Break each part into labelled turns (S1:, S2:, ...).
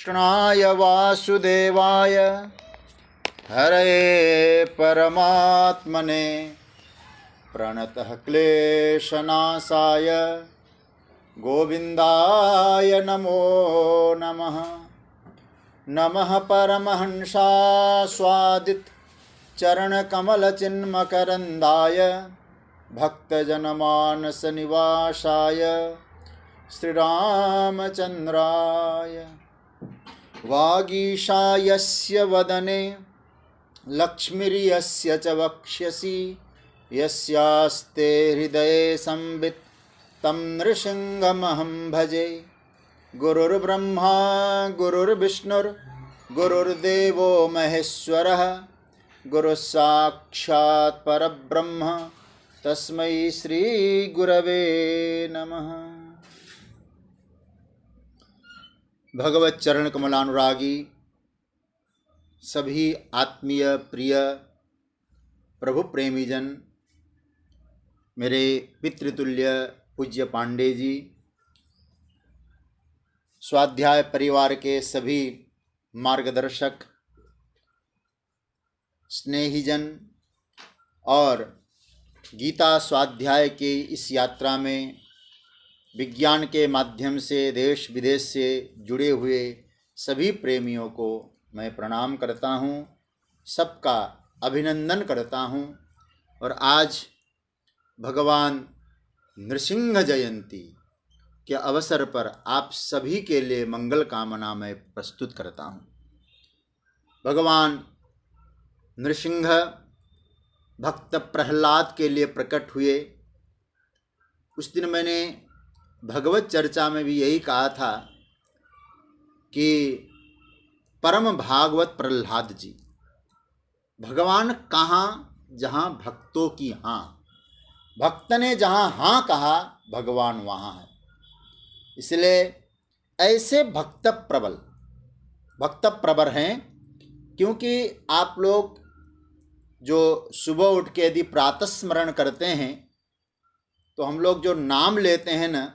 S1: कृष्णाय वासुदेवाय हरये परमात्मने प्रणतः क्लेशनाशाय गोविन्दाय नमो नमः। नमः परमहंसास्वादित चरणकमलचिन्मकरन्दाय भक्तजनमानसनिवासाय श्रीरामचन्द्राय। वागीशायस्य वदने लक्ष्मीर्यस्य च वक्ष्यसि यस्यास्ते हृदये संवित् तं नृसिंहमहं भजे। गुरुर्ब्रह्मा गुरुर्विष्णुर्गुरुर्देवो महेश्वरः गुरुस्साक्षात् परब्रह्म तस्मै श्रीगुरवे नमः। भगवत चरण कमलानुरागी सभी आत्मीय प्रिय प्रभु प्रेमीजन, मेरे पितृतुल्य पूज्य पांडे जी, स्वाध्याय परिवार के सभी मार्गदर्शक, स्नेहीजन और गीता स्वाध्याय के इस यात्रा में विज्ञान के माध्यम से देश विदेश से जुड़े हुए सभी प्रेमियों को मैं प्रणाम करता हूँ, सबका अभिनंदन करता हूँ। और आज भगवान नृसिंह जयंती के अवसर पर आप सभी के लिए मंगल कामना मैं प्रस्तुत करता हूँ। भगवान नृसिंह भक्त प्रहलाद के लिए प्रकट हुए। उस दिन मैंने भगवत चर्चा में भी यही कहा था कि परम भागवत प्रहलाद जी, भगवान कहाँ जहाँ भक्तों की हाँ, भक्त ने जहाँ हाँ कहा भगवान वहाँ है। इसलिए ऐसे भक्त प्रवर हैं, क्योंकि आप लोग जो सुबह उठ के यदि प्रातः स्मरण करते हैं तो हम लोग जो नाम लेते हैं न,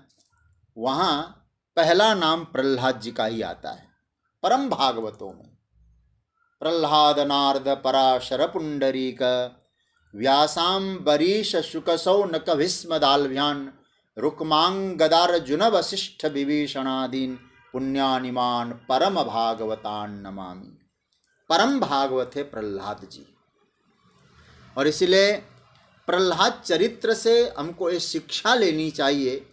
S1: वहाँ पहला नाम प्रहलाद जी का ही आता है। परम भागवतों में प्रहलाद नारद पराशर पुंडरीक व्यासाम्बरीश शुकसौनक भीष्मदाल्भ्यान् रुक्मांग गदार्जुन वसिष्ठ विभीषणादीन पुण्यानिमान परम भागवतान् नमामि। परम भागवत है प्रहलाद जी। और इसलिए प्रहलाद चरित्र से हमको ये शिक्षा लेनी चाहिए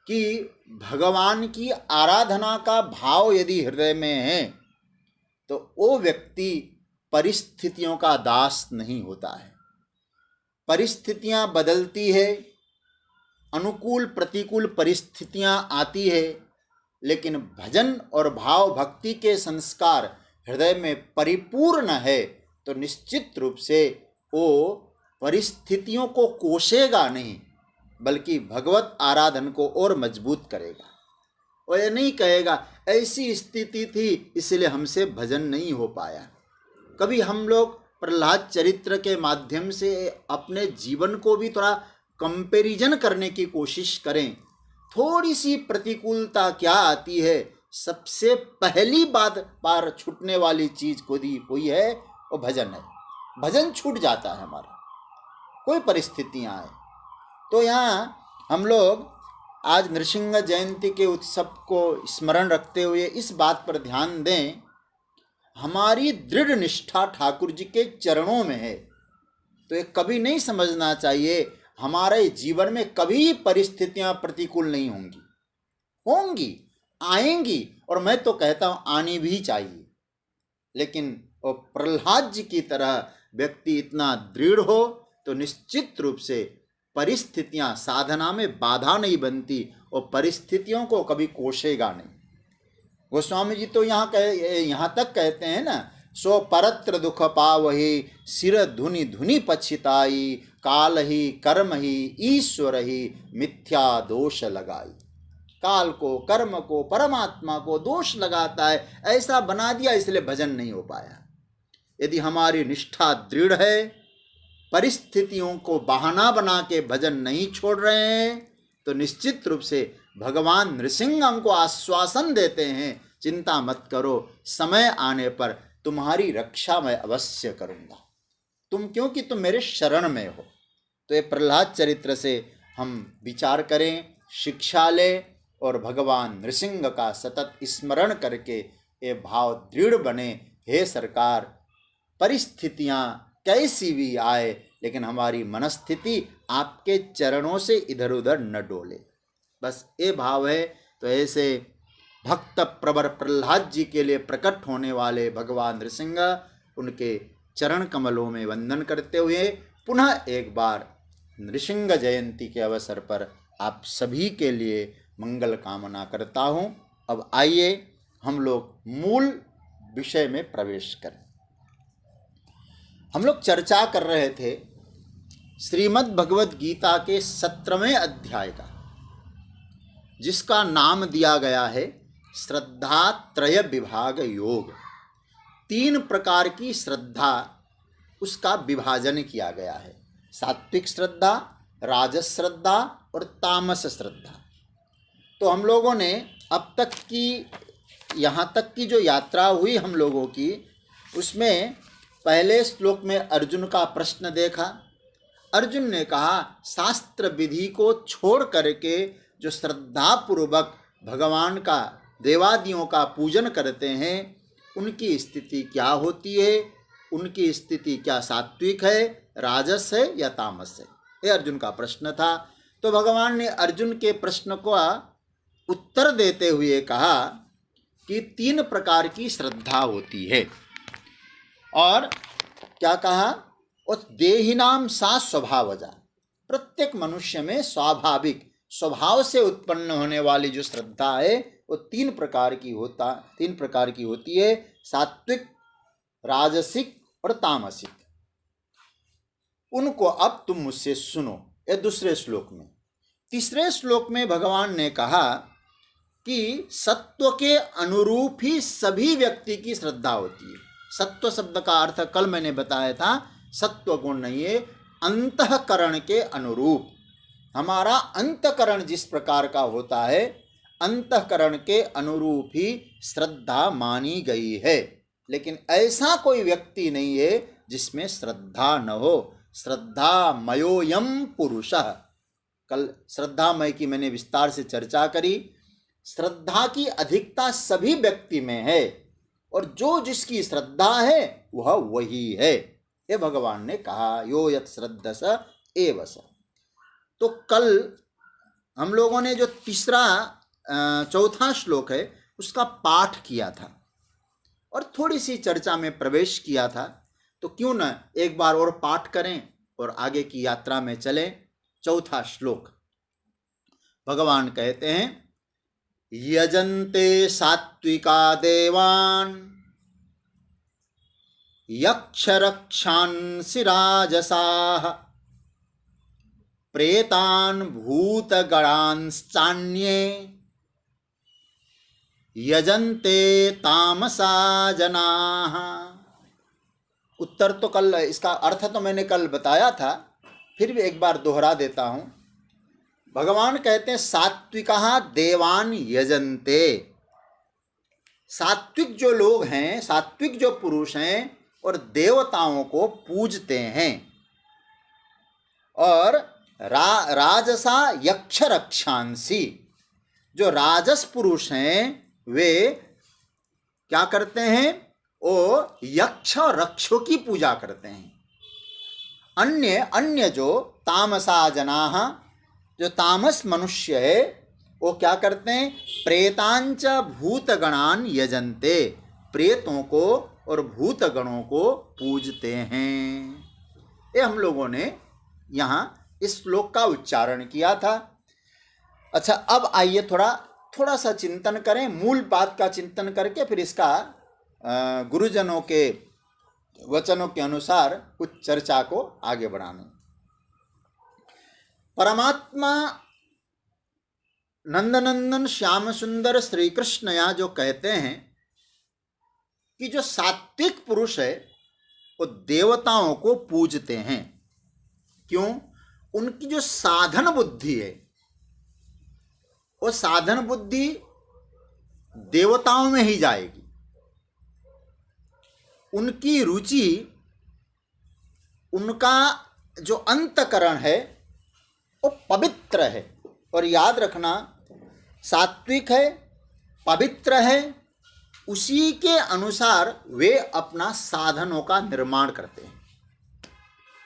S1: कि भगवान की आराधना का भाव यदि हृदय में है तो वो व्यक्ति परिस्थितियों का दास नहीं होता है। परिस्थितियां बदलती है, अनुकूल प्रतिकूल परिस्थितियां आती है, लेकिन भजन और भाव भक्ति के संस्कार हृदय में परिपूर्ण है तो निश्चित रूप से वो परिस्थितियों को कोसेगा नहीं, बल्कि भगवत आराधन को और मजबूत करेगा। और ये नहीं कहेगा ऐसी स्थिति थी इसलिए हमसे भजन नहीं हो पाया। कभी हम लोग प्रहलाद चरित्र के माध्यम से अपने जीवन को भी थोड़ा कंपैरिजन करने की कोशिश करें। थोड़ी सी प्रतिकूलता क्या आती है, सबसे पहली बार छूटने वाली चीज कोई है वो भजन है। भजन छूट जाता है हमारा, कोई परिस्थितियां आए तो। यहाँ हम लोग आज नृसिंह जयंती के उत्सव को स्मरण रखते हुए इस बात पर ध्यान दें, हमारी दृढ़ निष्ठा ठाकुर जी के चरणों में है। तो ये कभी नहीं समझना चाहिए हमारे जीवन में कभी परिस्थितियां प्रतिकूल नहीं होंगी, आएंगी, और मैं तो कहता हूँ आनी भी चाहिए। लेकिन वो प्रहलाद जी की तरह व्यक्ति इतना दृढ़ हो तो निश्चित रूप से परिस्थितियां साधना में बाधा नहीं बनती और परिस्थितियों को कभी कोसेगा नहीं। गोस्वामी जी तो यहाँ तक कहते हैं ना, सो परत्र दुख पावहि सिर धुनि धुनि पछिताई काल ही कर्म ही ईश्वर ही मिथ्या दोष लगाई। काल को, कर्म को, परमात्मा को दोष लगाता है, ऐसा बना दिया इसलिए भजन नहीं हो पाया। यदि हमारी निष्ठा दृढ़ है, परिस्थितियों को बहाना बना के भजन नहीं छोड़ रहे हैं, तो निश्चित रूप से भगवान नृसिंह हमको आश्वासन देते हैं, चिंता मत करो, समय आने पर तुम्हारी रक्षा मैं अवश्य करूँगा। क्योंकि तुम मेरे शरण में हो। तो ये प्रहलाद चरित्र से हम विचार करें, शिक्षा लें और भगवान नृसिंह का सतत स्मरण करके ये भाव दृढ़ बने, हे सरकार, परिस्थितियाँ कैसी भी आए लेकिन हमारी मनस्थिति आपके चरणों से इधर उधर न डोले। बस ये भाव है। तो ऐसे भक्त प्रवर प्रहलाद जी के लिए प्रकट होने वाले भगवान नृसिंह, उनके चरण कमलों में वंदन करते हुए पुनः एक बार नृसिंह जयंती के अवसर पर आप सभी के लिए मंगल कामना करता हूँ। अब आइए हम लोग मूल विषय में प्रवेश करें। हम लोग चर्चा कर रहे थे श्रीमद् भगवद गीता के 17वें अध्याय का, जिसका नाम दिया गया है श्रद्धा त्रय विभाग योग। 3 प्रकार की श्रद्धा, उसका विभाजन किया गया है। सात्विक श्रद्धा, राजस श्रद्धा और तामस श्रद्धा। तो हम लोगों ने अब तक की, यहाँ तक की जो यात्रा हुई हम लोगों की, उसमें पहले श्लोक में अर्जुन का प्रश्न देखा। अर्जुन ने कहा शास्त्र विधि को छोड़ करके जो श्रद्धापूर्वक भगवान का, देवादियों का पूजन करते हैं, उनकी स्थिति क्या होती है? उनकी स्थिति क्या सात्विक है, राजस है या तामस है? ये अर्जुन का प्रश्न था। तो भगवान ने अर्जुन के प्रश्न को उत्तर देते हुए कहा कि 3 प्रकार की श्रद्धा होती है। और क्या कहा? उस देहिनाम सा स्वभावजा, प्रत्येक मनुष्य में स्वाभाविक स्वभाव से उत्पन्न होने वाली जो श्रद्धा है वो 3 प्रकार की होती है, सात्विक, राजसिक और तामसिक। उनको अब तुम मुझसे सुनो। ये दूसरे श्लोक में। तीसरे श्लोक में भगवान ने कहा कि सत्व के अनुरूप ही सभी व्यक्ति की श्रद्धा होती है। सत्व शब्द का अर्थ कल मैंने बताया था, सत्व गुण नहीं है, अंतःकरण के अनुरूप। हमारा अंतःकरण जिस प्रकार का होता है, अंतःकरण के अनुरूप ही श्रद्धा मानी गई है। लेकिन ऐसा कोई व्यक्ति नहीं है जिसमें श्रद्धा न हो। श्रद्धा मयोयम पुरुषः, कल श्रद्धामय की मैंने विस्तार से चर्चा करी। श्रद्धा की अधिकता सभी व्यक्ति में है और जो जिसकी श्रद्धा है वह वही है, ये भगवान ने कहा। यो यत् श्रद्धस एव स। तो कल हम लोगों ने जो चौथा श्लोक है उसका पाठ किया था और थोड़ी सी चर्चा में प्रवेश किया था। तो क्यों न एक बार और पाठ करें और आगे की यात्रा में चलें। चौथा श्लोक भगवान कहते हैं, यजन्ते सात्विका देवान् यक्षरक्षांसि राजसाः प्रेतान् भूतगणांश्चान्ये यजन्ते तामसा जनाः। उत्तर तो कल, इसका अर्थ तो मैंने कल बताया था, फिर भी एक बार दोहरा देता हूँ। भगवान कहते हैं सात्विका देवान यजन्ते। सात्विक जो लोग हैं, सात्विक जो पुरुष हैं और देवताओं को पूजते हैं। और राजसा यक्ष रक्षांसी, जो राजस पुरुष हैं वे क्या करते हैं? वो यक्ष और रक्षों की पूजा करते हैं। अन्य जो तामसा जनाः, जो तामस मनुष्य है वो क्या करते हैं? प्रेतांच भूतगणान यजन्ते, प्रेतों को और भूतगणों को पूजते हैं। ये हम लोगों ने यहाँ इस श्लोक का उच्चारण किया था। अच्छा, अब आइए थोड़ा सा चिंतन करें, मूल बात का चिंतन करके फिर इसका गुरुजनों के वचनों के अनुसार कुछ चर्चा को आगे बढ़ाने। परमात्मा नंदनंदन श्याम सुंदर श्री कृष्ण यहाँ जो कहते हैं कि जो सात्विक पुरुष है वो देवताओं को पूजते हैं। क्यों? उनकी जो साधन बुद्धि है, वो साधन बुद्धि देवताओं में ही जाएगी। उनकी रुचि, उनका जो अंतकरण है वो पवित्र है। और याद रखना, सात्विक है, पवित्र है, उसी के अनुसार वे अपना साधनों का निर्माण करते हैं।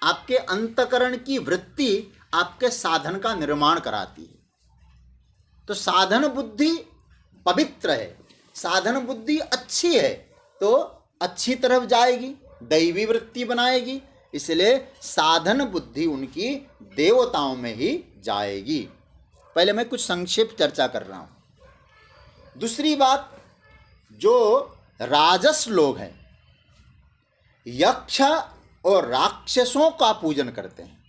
S1: आपके अंतकरण की वृत्ति आपके साधन का निर्माण कराती है। तो साधन बुद्धि पवित्र है, साधन बुद्धि अच्छी है तो अच्छी तरफ जाएगी, दैवी वृत्ति बनाएगी। इसलिए साधन बुद्धि उनकी देवताओं में ही जाएगी। पहले मैं कुछ संक्षिप्त चर्चा कर रहा हूं। दूसरी बात, जो राजस लोग हैं यक्ष और राक्षसों का पूजन करते हैं।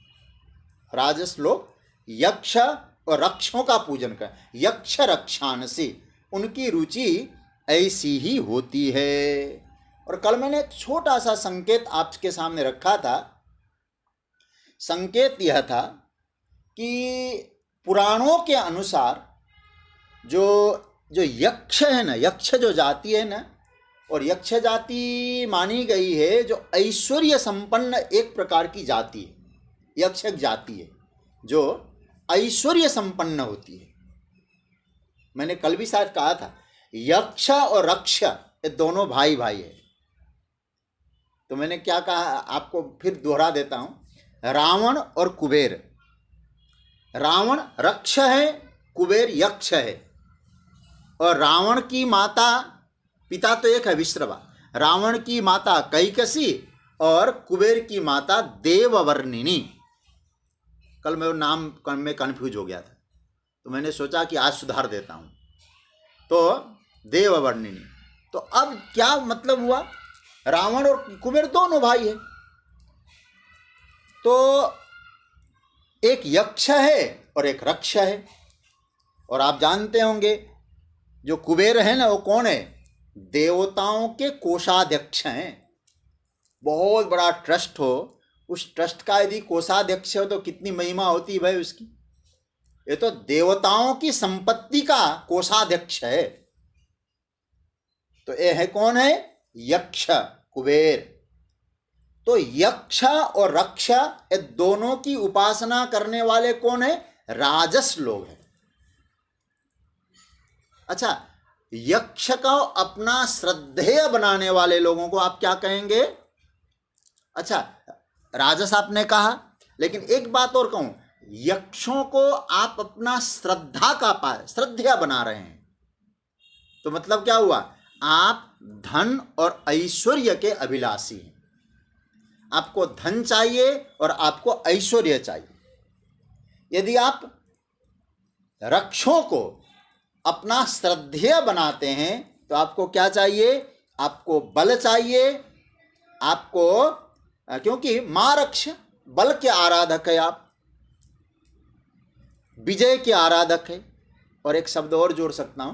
S1: राजस लोग यक्ष और रक्षों का पूजन कर, यक्ष रक्षांसी, उनकी रुचि ऐसी ही होती है। और कल मैंने एक छोटा सा संकेत आपके सामने रखा था। संकेत यह था कि पुराणों के अनुसार जो यक्ष है ना, यक्ष जो जाति है ना, और यक्ष जाति मानी गई है जो ऐश्वर्य संपन्न एक प्रकार की जाति है। यक्ष एक जाति है जो ऐश्वर्य संपन्न होती है। मैंने कल भी शायद कहा था, यक्ष और रक्ष ये दोनों भाई भाई है। तो मैंने क्या कहा, आपको फिर दोहरा देता हूं, रावण और कुबेर। रावण रक्ष है, कुबेर यक्ष है। और रावण की माता, पिता तो एक है विश्रवा, रावण की माता कैकसी और कुबेर की माता देववर्णिनी। कल मैं नाम में कन्फ्यूज हो गया था, तो मैंने सोचा कि आज सुधार देता हूं। तो देववर्णिनी, तो अब क्या मतलब हुआ, रावण और कुबेर दोनों भाई है। तो एक यक्ष है और एक रक्ष है। और आप जानते होंगे जो कुबेर है ना, वो कौन है, देवताओं के कोषाध्यक्ष हैं। बहुत बड़ा ट्रस्ट हो, उस ट्रस्ट का यदि कोषाध्यक्ष हो तो कितनी महिमा होती है भाई उसकी। ये तो देवताओं की संपत्ति का कोषाध्यक्ष है। तो ये है कौन है, यक्ष कुबेर। तो यक्ष और रक्ष ये दोनों की उपासना करने वाले कौन है, राजस लोग हैं। अच्छा, यक्ष को अपना श्रद्धेय बनाने वाले लोगों को आप क्या कहेंगे। अच्छा, राजस आपने कहा, लेकिन एक बात और कहूं, यक्षों को आप अपना श्रद्धेय बना रहे हैं। तो मतलब क्या हुआ, आप धन और ऐश्वर्य के अभिलाषी हैं। आपको धन चाहिए और आपको ऐश्वर्य चाहिए। यदि आप रक्षों को अपना श्रद्धेय बनाते हैं तो आपको क्या चाहिए, आपको बल चाहिए, आपको, क्योंकि मां रक्ष बल के आराधक है, आप विजय के आराधक है। और एक शब्द और जोड़ सकता हूं,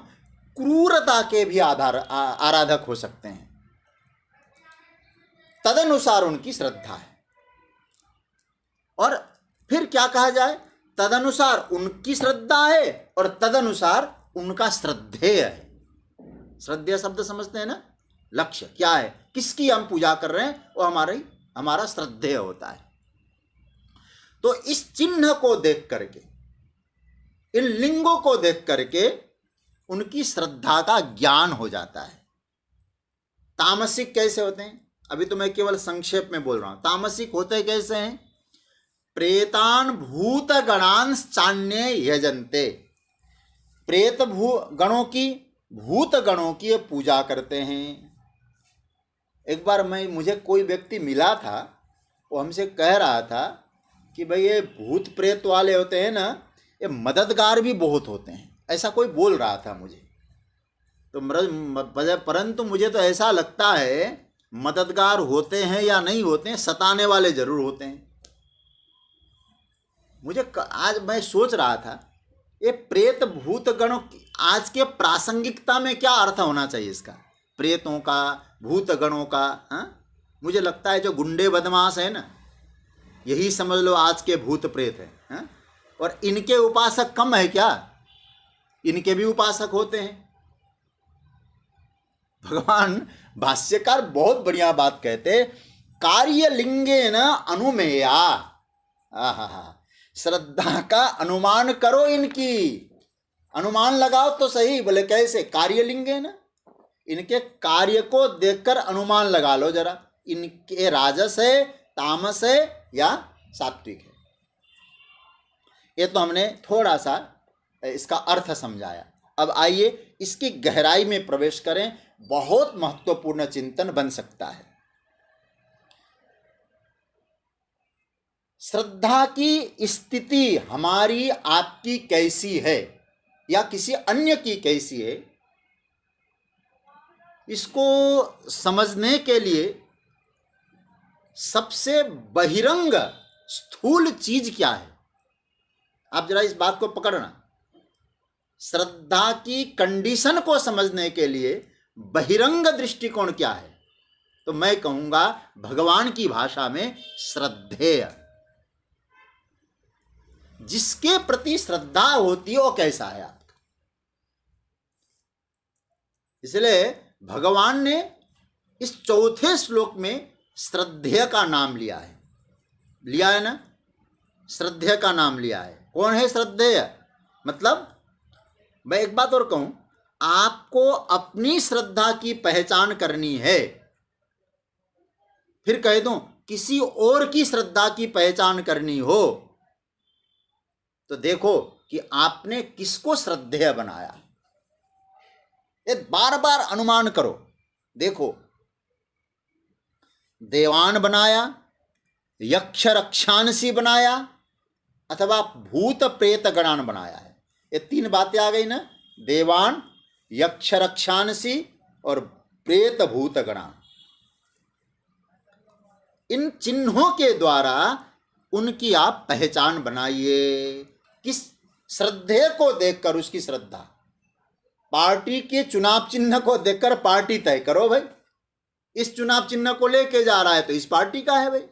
S1: क्रूरता के भी आराधक हो सकते हैं। तदनुसार उनकी श्रद्धा है। और फिर क्या कहा जाए, तदनुसार उनकी श्रद्धा है और तदनुसार उनका श्रद्धेय है। श्रद्धेय शब्द समझते हैं ना, लक्ष्य क्या है, किसकी हम पूजा कर रहे हैं, वो हमारा श्रद्धेय होता है। तो इस चिन्ह को देख करके, इन लिंगों को देख करके उनकी श्रद्धा का ज्ञान हो जाता है। तामसिक कैसे होते हैं, अभी तो मैं केवल संक्षेप में बोल रहा हूं। तामसिक होते कैसे हैं, प्रेतान भूत गणांस चान्य यजन्ते, प्रेत गणों की, भूत गणों की पूजा करते हैं। एक बार मुझे कोई व्यक्ति मिला था, वो हमसे कह रहा था कि भाई ये भूत प्रेत वाले होते हैं ना, ये मददगार भी बहुत होते हैं, ऐसा कोई बोल रहा था मुझे। तो परंतु मुझे तो ऐसा लगता है मददगार होते हैं या नहीं होते हैं, सताने वाले जरूर होते हैं। आज मैं सोच रहा था ये प्रेत भूत गणों की आज के प्रासंगिकता में क्या अर्थ होना चाहिए इसका, प्रेतों का, भूत गणों का। मुझे लगता है जो गुंडे बदमाश है ना, यही समझ लो आज के भूत प्रेत है। और इनके उपासक कम है क्या, इनके भी उपासक होते हैं। भगवान भाष्यकार बहुत बढ़िया बात कहते, कार्यलिंगेन अनुमेया। आहा, श्रद्धा का अनुमान करो, इनकी अनुमान लगाओ तो सही। बोले कैसे? कार्यलिंगेन, इनके कार्य को देखकर अनुमान लगा लो जरा, इनके राजस है, तामस है या सात्विक है। ये तो हमने थोड़ा सा इसका अर्थ समझाया। अब आइए इसकी गहराई में प्रवेश करें, बहुत महत्वपूर्ण चिंतन बन सकता है। श्रद्धा की स्थिति हमारी आपकी कैसी है या किसी अन्य की कैसी है, इसको समझने के लिए सबसे बहिरंग स्थूल चीज क्या है, आप जरा इस बात को पकड़ना। श्रद्धा की कंडीशन को समझने के लिए बहिरंग दृष्टिकोण क्या है, तो मैं कहूंगा भगवान की भाषा में श्रद्धेय। जिसके प्रति श्रद्धा होती है वो कैसा है आपका। इसलिए भगवान ने इस चौथे श्लोक में श्रद्धेय का नाम लिया है ना, श्रद्धेय का नाम लिया है। कौन है श्रद्धेय? मतलब मैं एक बात और कहूं, आपको अपनी श्रद्धा की पहचान करनी है, फिर कह दूं किसी और की श्रद्धा की पहचान करनी हो, तो देखो कि आपने किसको श्रद्धेय बनाया। ये बार बार अनुमान करो। देखो, देवान बनाया, यक्ष रक्षांसी बनाया, अथवा भूत प्रेत गणान बनाया है। ये तीन बातें आ गई ना, देवान, यक्ष रक्षांसी और प्रेत भूत गणान। इन चिन्हों के द्वारा उनकी आप पहचान बनाइए। किस श्रद्धेय को देखकर उसकी श्रद्धा, पार्टी के चुनाव चिन्ह को देखकर पार्टी तय करो भाई, इस चुनाव चिन्ह को लेके जा रहा है तो इस पार्टी का है भाई।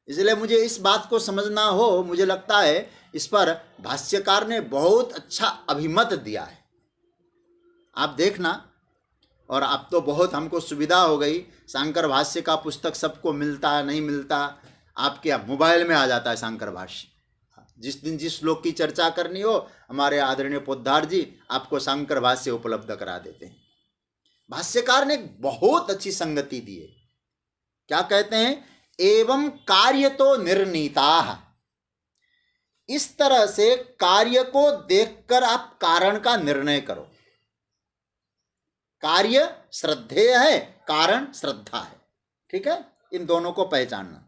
S1: इसलिए मुझे इस बात को समझना हो, मुझे लगता है इस पर भाष्यकार ने बहुत अच्छा अभिमत दिया है। आप देखना, और अब तो बहुत हमको सुविधा हो गई, शंकर भाष्य का पुस्तक सबको मिलता है, नहीं मिलता, आपके मोबाइल में आ जाता है शंकर भाष्य। जिस दिन जिस श्लोक की चर्चा करनी हो, हमारे आदरणीय पोद्दार जी आपको शंकर भाष्य उपलब्ध करा देते हैं। भाष्यकार ने बहुत अच्छी संगति दी है। क्या कहते हैं? एवं कार्य तो निर्णीता। इस तरह से कार्य को देखकर आप कारण का निर्णय करो। कार्य श्रद्धेय है, कारण श्रद्धा है, ठीक है? इन दोनों को पहचानना।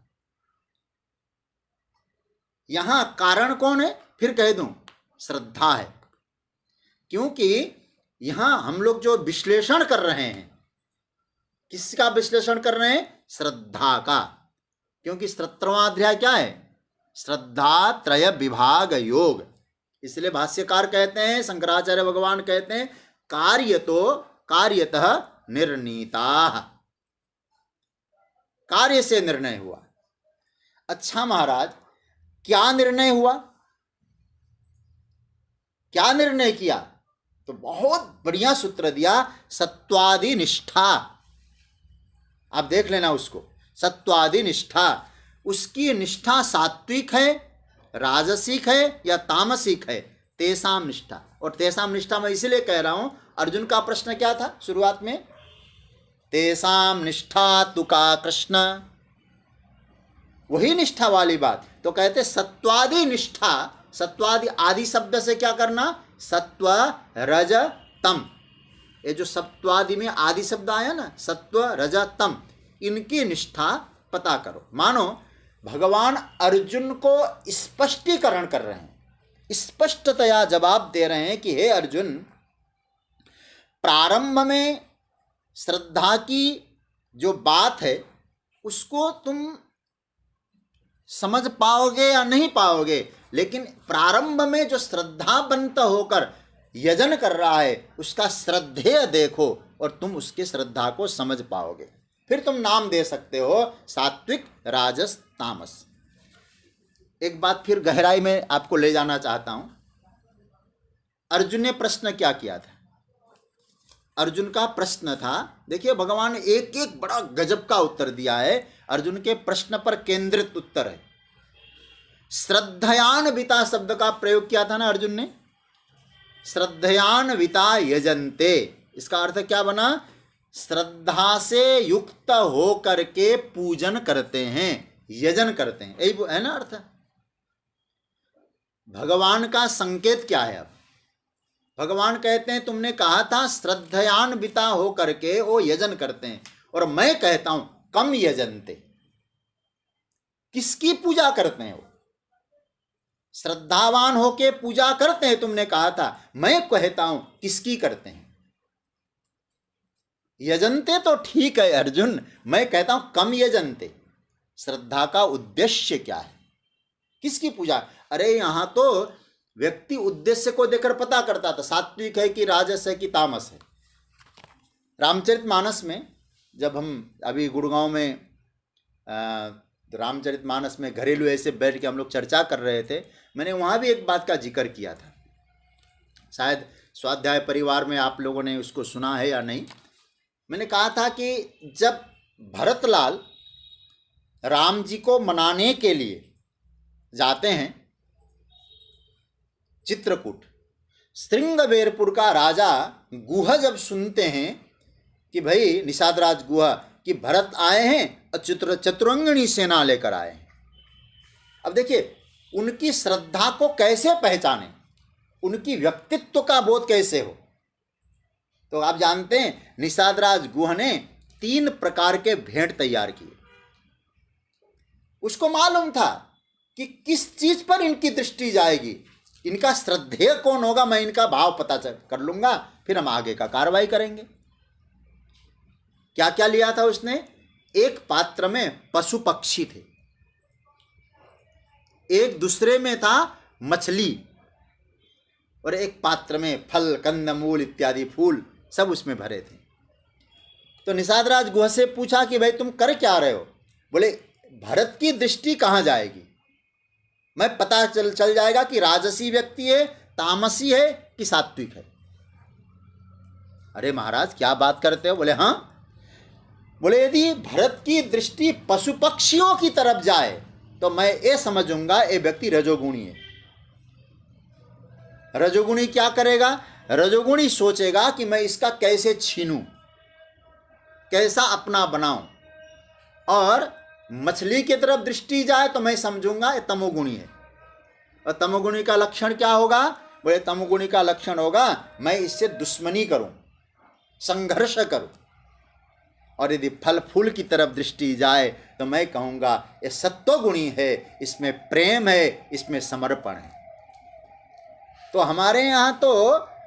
S1: यहां कारण कौन है? फिर कह दूं श्रद्धा है, क्योंकि यहां हम लोग जो विश्लेषण कर रहे हैं, किसका विश्लेषण कर रहे हैं? श्रद्धा का। क्योंकि 17वां अध्याय क्या है? श्रद्धा त्रय विभाग योग। इसलिए भाष्यकार कहते हैं, शंकराचार्य भगवान कहते हैं, कार्य तो कार्यतः निर्णीता, कार्य से निर्णय हुआ। अच्छा महाराज, क्या निर्णय हुआ? क्या निर्णय किया? तो बहुत बढ़िया सूत्र दिया, सत्वादि निष्ठा। आप देख लेना उसको, सत्वादि निष्ठा। उसकी निष्ठा सात्विक है, राजसिक है या तामसिक है, तेसाम निष्ठा। और तेसाम निष्ठा मैं इसलिए कह रहा हूं, अर्जुन का प्रश्न क्या था शुरुआत में? तेसाम निष्ठा तुका कृष्ण, वही निष्ठा वाली बात। तो कहते सत्वादि निष्ठा, सत्वादि आदि शब्द से क्या करना? सत्व रज तम। ये जो सत्वादि में आदि शब्द आया ना, सत्व रज तम, इनकी निष्ठा पता करो। मानो भगवान अर्जुन को स्पष्टीकरण कर रहे हैं, स्पष्टतया जवाब दे रहे हैं कि हे अर्जुन, प्रारंभ में श्रद्धा की जो बात है उसको तुम समझ पाओगे या नहीं पाओगे, लेकिन प्रारंभ में जो श्रद्धावंत होकर यजन कर रहा है उसका श्रद्धेय देखो और तुम उसके श्रद्धा को समझ पाओगे। फिर तुम नाम दे सकते हो सात्विक, राजस, तामस। एक बात फिर गहराई में आपको ले जाना चाहता हूं। अर्जुन ने प्रश्न क्या किया था? अर्जुन का प्रश्न था। देखिए भगवान एक एक बड़ा गजब का उत्तर दिया है। अर्जुन के प्रश्न पर केंद्रित उत्तर है। श्रद्धयान्विता शब्द का प्रयोग किया था ना अर्जुन ने। श्रद्धयान्विता यजन्ते, इसका अर्थ क्या बना? श्रद्धा से युक्त हो करके पूजन करते हैं, यजन करते हैं, यही है ना अर्थ। भगवान का संकेत क्या है? अब भगवान कहते हैं तुमने कहा था श्रद्धयान्विता हो करके वो यजन करते हैं, और मैं कहता हूं कम यजनते। किसकी पूजा करते हैं? वो श्रद्धावान होके पूजा करते हैं तुमने कहा था, मैं कहता हूं किसकी करते हैं? यजनते तो ठीक है अर्जुन, मैं कहता हूं कम यजनते। श्रद्धा का उद्देश्य क्या है? किसकी पूजा? अरे यहां तो व्यक्ति उद्देश्य को देखकर पता करता था, सात्विक है कि राजस है कि तामस है। रामचरितमानस में जब हम अभी गुड़गांव में रामचरितमानस में घरेलू ऐसे बैठ के हम लोग चर्चा कर रहे थे, मैंने वहाँ भी एक बात का जिक्र किया था। शायद स्वाध्याय परिवार में आप लोगों ने उसको सुना है या नहीं। मैंने कहा था कि जब भरतलाल राम जी को मनाने के लिए जाते हैं चित्रकूट, श्रृंगबेरपुर का राजा गुहा जब सुनते हैं कि भाई निषादराज गुहा कि भरत आए हैं और चतुरंगिणी सेना लेकर आए हैं। अब देखिए उनकी श्रद्धा को कैसे पहचाने, उनकी व्यक्तित्व का बोध कैसे हो। तो आप जानते हैं निषादराज गुहा ने 3 प्रकार के भेंट तैयार किए। उसको मालूम था कि किस चीज पर इनकी दृष्टि जाएगी, इनका श्रद्धेय कौन होगा, मैं इनका भाव पता कर लूंगा, फिर हम आगे का कार्रवाई करेंगे। क्या क्या लिया था उसने? एक पात्र में पशु पक्षी थे, एक दूसरे में था मछली, और एक पात्र में फल कंदमूल इत्यादि फूल सब उसमें भरे थे। तो निषादराज गुहा से पूछा कि भाई तुम कर क्या रहे हो? बोले भरत की दृष्टि कहाँ जाएगी, मैं पता चल जाएगा कि राजसी व्यक्ति है, तामसी है कि सात्विक है। अरे महाराज क्या बात करते हो? बोले हाँ। बोले यदि भरत की दृष्टि पशु पक्षियों की तरफ जाए तो मैं ये समझूंगा ये व्यक्ति रजोगुणी है। रजोगुणी क्या करेगा? रजोगुणी सोचेगा कि मैं इसका कैसे छीनूं, कैसा अपना बनाऊं। और मछली की तरफ दृष्टि जाए तो मैं समझूंगा ये तमोगुणी है। और तमोगुणी का लक्षण क्या होगा? बोले तमोगुणी का लक्षण होगा मैं इससे दुश्मनी करूं, संघर्ष करूं। और यदि फल फूल की तरफ दृष्टि जाए तो मैं कहूँगा ये सत्वगुणी है, इसमें प्रेम है, इसमें समर्पण है। तो हमारे यहाँ तो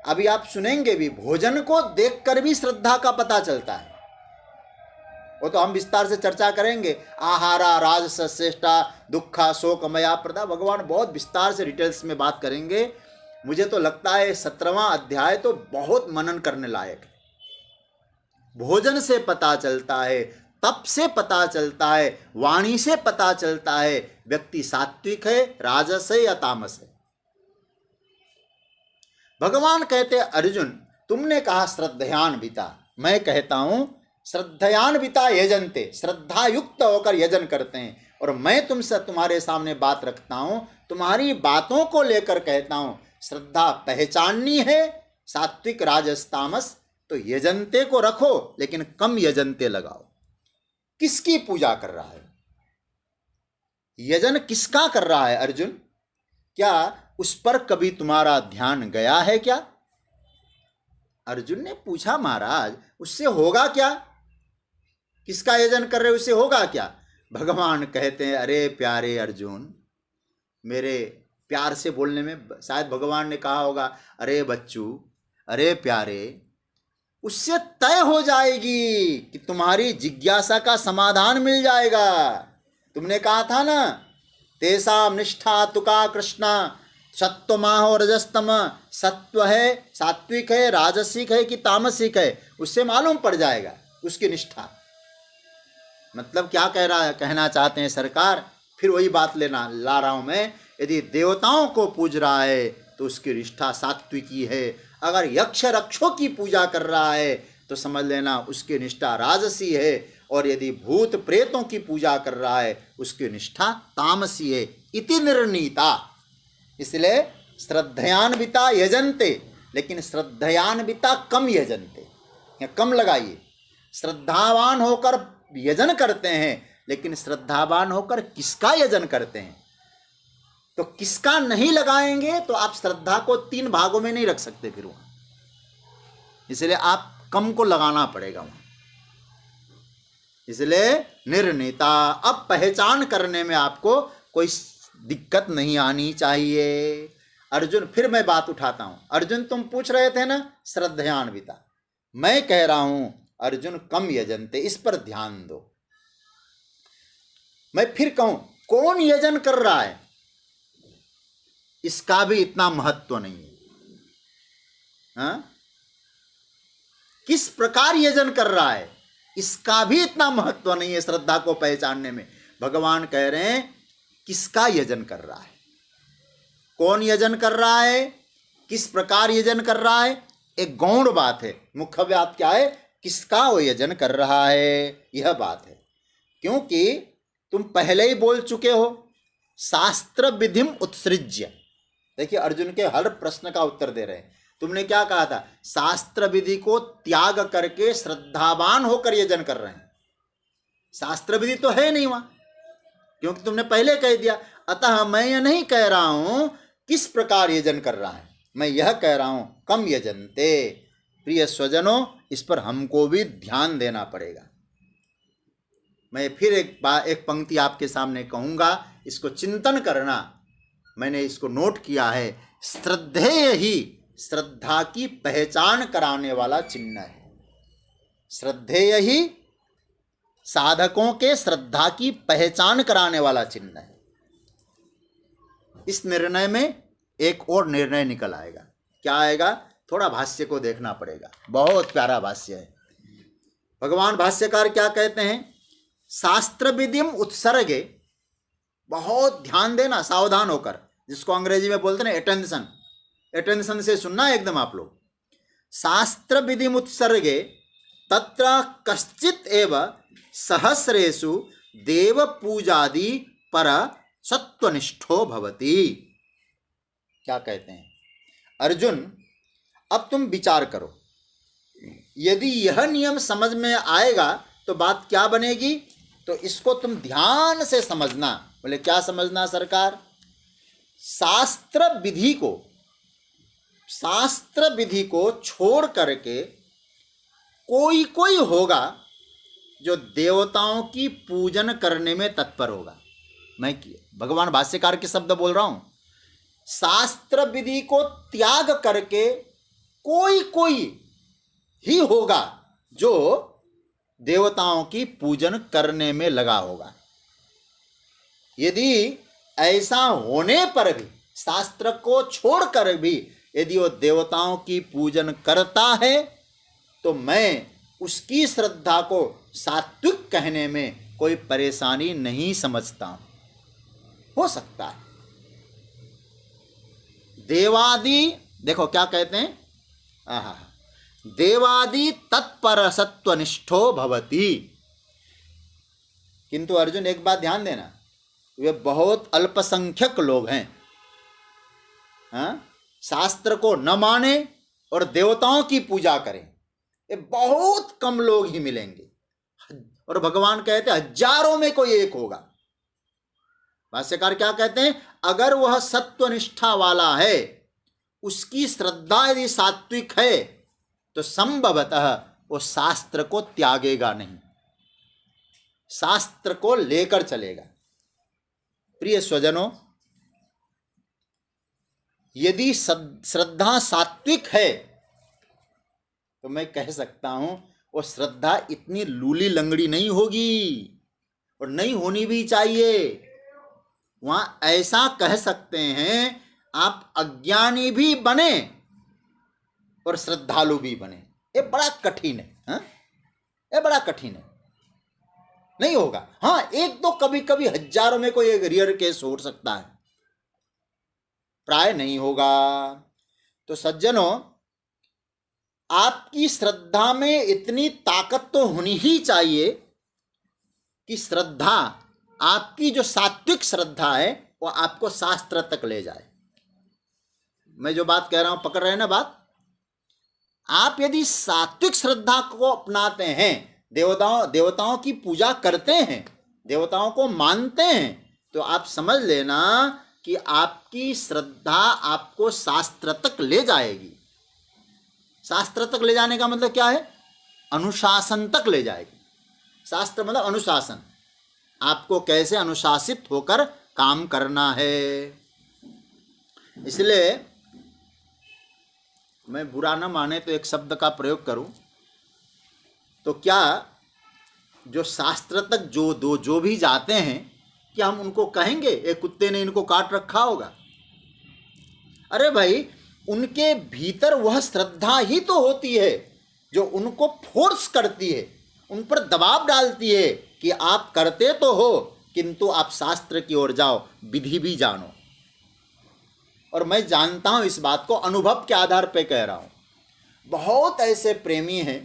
S1: अभी आप सुनेंगे भी, भोजन को देखकर भी श्रद्धा का पता चलता है। वो तो हम विस्तार से चर्चा करेंगे। आहारा राजस श्रेष्ठा दुखा शोकमया प्रदा, भगवान बहुत विस्तार से डिटेल्स में बात करेंगे। मुझे तो लगता है 17वां अध्याय तो बहुत मनन करने लायक है। भोजन से पता चलता है, तप से पता चलता है, वाणी से पता चलता है व्यक्ति सात्विक है, राजस है या तामस है। भगवान कहते अर्जुन तुमने कहा श्रद्धयान्विता, मैं कहता हूं श्रद्धयान्विता यजन्ते, श्रद्धा युक्त होकर यजन करते हैं। और मैं तुमसे तुम्हारे सामने बात रखता हूं, तुम्हारी बातों को लेकर कहता हूं श्रद्धा पहचाननी है, सात्विक राजस तामस, तो यजन्ते को रखो लेकिन कम यजन्ते लगाओ। किसकी पूजा कर रहा है? यजन किसका कर रहा है अर्जुन? क्या उस पर कभी तुम्हारा ध्यान गया है क्या? अर्जुन ने पूछा महाराज उससे होगा क्या? किसका यजन कर रहे हो, उससे होगा क्या? भगवान कहते हैं अरे प्यारे अर्जुन, मेरे प्यार से बोलने में शायद भगवान ने कहा होगा अरे बच्चू, अरे प्यारे, उससे तय हो जाएगी कि तुम्हारी जिज्ञासा का समाधान मिल जाएगा। तुमने कहा था ना तेसाम निष्ठा तुका कृष्णा सत्वमाह रजस्तम, सत्व है, सात्विक है, राजसिक है कि तामसिक है, उससे मालूम पड़ जाएगा उसकी निष्ठा। मतलब क्या कहना चाहते हैं सरकार? फिर वही बात ला रहा हूं मैं। यदि देवताओं को पूज रहा है तो उसकी निष्ठा सात्विकी है, अगर यक्ष रक्षों की पूजा कर रहा है तो समझ लेना उसकी निष्ठा राजसी है, और यदि भूत प्रेतों की पूजा कर रहा है उसकी निष्ठा तामसी है। इति निर्णीता। इसलिए श्रद्धयान्विता यजन्ते, लेकिन श्रद्धयान्विता कम यजन्ते, या कम लगाइए। श्रद्धावान होकर यजन करते हैं, लेकिन श्रद्धावान होकर किसका यजन करते हैं? तो किसका नहीं लगाएंगे तो आप श्रद्धा को 3 भागों में नहीं रख सकते फिर वहां, इसलिए आप कम को लगाना पड़ेगा वहां। इसलिए निर्णीता। अब पहचान करने में आपको कोई दिक्कत नहीं आनी चाहिए। अर्जुन, फिर मैं बात उठाता हूं। अर्जुन, तुम पूछ रहे थे ना श्रद्धयान्विता, मैं कह रहा हूं अर्जुन कम यजनते, इस पर ध्यान दो। मैं फिर कहूं कौन यजन कर रहा है इसका भी इतना महत्व नहीं है। हाँ? किस प्रकार यजन कर रहा है इसका भी इतना महत्व नहीं है श्रद्धा को पहचानने में। भगवान कह रहे हैं किसका यजन कर रहा है, कौन यजन कर रहा है, किस प्रकार यजन कर रहा है, एक गौण बात है। मुख्य बात क्या है? किसका वो यजन कर रहा है, यह बात है। क्योंकि तुम पहले ही बोल चुके हो शास्त्र विधिम उत्सृज्य। देखिए अर्जुन के हर प्रश्न का उत्तर दे रहे हैं। तुमने क्या कहा था? शास्त्र विधि को त्याग करके श्रद्धावान होकर यजन कर रहे हैं। शास्त्र विधि तो है नहीं वहां, क्योंकि तुमने पहले कह दिया। अतः मैं यह नहीं कह रहा हूं किस प्रकार यजन कर रहा है, मैं यह कह रहा हूं कम यजनते। प्रिय स्वजनों, इस पर हमको भी ध्यान देना पड़ेगा। मैं फिर एक पंक्ति आपके सामने कहूंगा, इसको चिंतन करना। मैंने इसको नोट किया है। श्रद्धेय ही श्रद्धा की पहचान कराने वाला चिन्ह है। श्रद्धेय ही साधकों के श्रद्धा की पहचान कराने वाला चिन्ह है। इस निर्णय में एक और निर्णय निकल आएगा। क्या आएगा? थोड़ा भाष्य को देखना पड़ेगा। बहुत प्यारा भाष्य है। भगवान भाष्यकार क्या कहते हैं? शास्त्र विधिम उत्सर्गे, बहुत ध्यान देना, सावधान होकर, जिसको अंग्रेजी में बोलते हैं अटेंशन, अटेंशन से सुनना एकदम आप लोग। शास्त्र विधिम उत्सर्गे तत्र कश्चित एव सहस्रेषु देव पूजादि पर सत्वनिष्ठो भवति। क्या कहते हैं? अर्जुन, अब तुम विचार करो, यदि यह नियम समझ में आएगा तो बात क्या बनेगी? तो इसको तुम ध्यान से समझना। बोले क्या समझना सरकार? शास्त्र विधि को छोड़ करके कोई होगा जो देवताओं की पूजन करने में तत्पर होगा। मैं भगवान भाष्यकार के शब्द बोल रहा हूं। शास्त्र विधि को त्याग करके कोई ही होगा जो देवताओं की पूजन करने में लगा होगा। यदि ऐसा होने पर भी, शास्त्र को छोड़कर भी यदि वो देवताओं की पूजन करता है तो मैं उसकी श्रद्धा को सात्विक कहने में कोई परेशानी नहीं समझता। हो सकता है देवादि, देखो क्या कहते हैं, देवादि तत्पर सत्वनिष्ठो भवति। किंतु अर्जुन एक बात ध्यान देना, वे बहुत अल्पसंख्यक लोग हैं। शास्त्र को न माने और देवताओं की पूजा करें, ये बहुत कम लोग ही मिलेंगे। और भगवान कहते हैं हजारों में कोई एक होगा। भाष्यकार क्या कहते हैं? अगर वह सत्वनिष्ठा वाला है, उसकी श्रद्धा यदि सात्विक है, तो संभवतः वो शास्त्र को त्यागेगा नहीं, शास्त्र को लेकर चलेगा। प्रिय स्वजनों, यदि श्रद्धा सात्विक है तो मैं कह सकता हूं वो श्रद्धा इतनी लूली लंगड़ी नहीं होगी, और नहीं होनी भी चाहिए। वहां ऐसा कह सकते हैं, आप अज्ञानी भी बने और श्रद्धालु भी बने। ये बड़ा कठिन है। ये बड़ा कठिन है, नहीं होगा। हाँ, एक तो कभी कभी हजारों में कोई एक रियर केस हो सकता है, प्राय नहीं होगा। तो सज्जनों, आपकी श्रद्धा में इतनी ताकत तो होनी ही चाहिए कि श्रद्धा, आपकी जो सात्विक श्रद्धा है वो आपको शास्त्र तक ले जाए। मैं जो बात कह रहा हूं पकड़ रहे हैं ना बात? आप यदि सात्विक श्रद्धा को अपनाते हैं, देवताओं की पूजा करते हैं, देवताओं को मानते हैं, तो आप समझ लेना कि आपकी श्रद्धा आपको शास्त्र तक ले जाएगी। शास्त्र तक ले जाने का मतलब क्या है? अनुशासन तक ले जाएगी। शास्त्र मतलब अनुशासन, आपको कैसे अनुशासित होकर काम करना है। इसलिए मैं बुरा न माने तो एक शब्द का प्रयोग करूं तो क्या जो शास्त्र तक जो भी जाते हैं, क्या हम उनको कहेंगे एक कुत्ते ने इनको काट रखा होगा? अरे भाई, उनके भीतर वह श्रद्धा ही तो होती है जो उनको फोर्स करती है, उन पर दबाव डालती है कि आप करते तो हो किंतु आप शास्त्र की ओर जाओ, विधि भी जानो। और मैं जानता हूं इस बात को, अनुभव के आधार पर कह रहा हूं। बहुत ऐसे प्रेमी हैं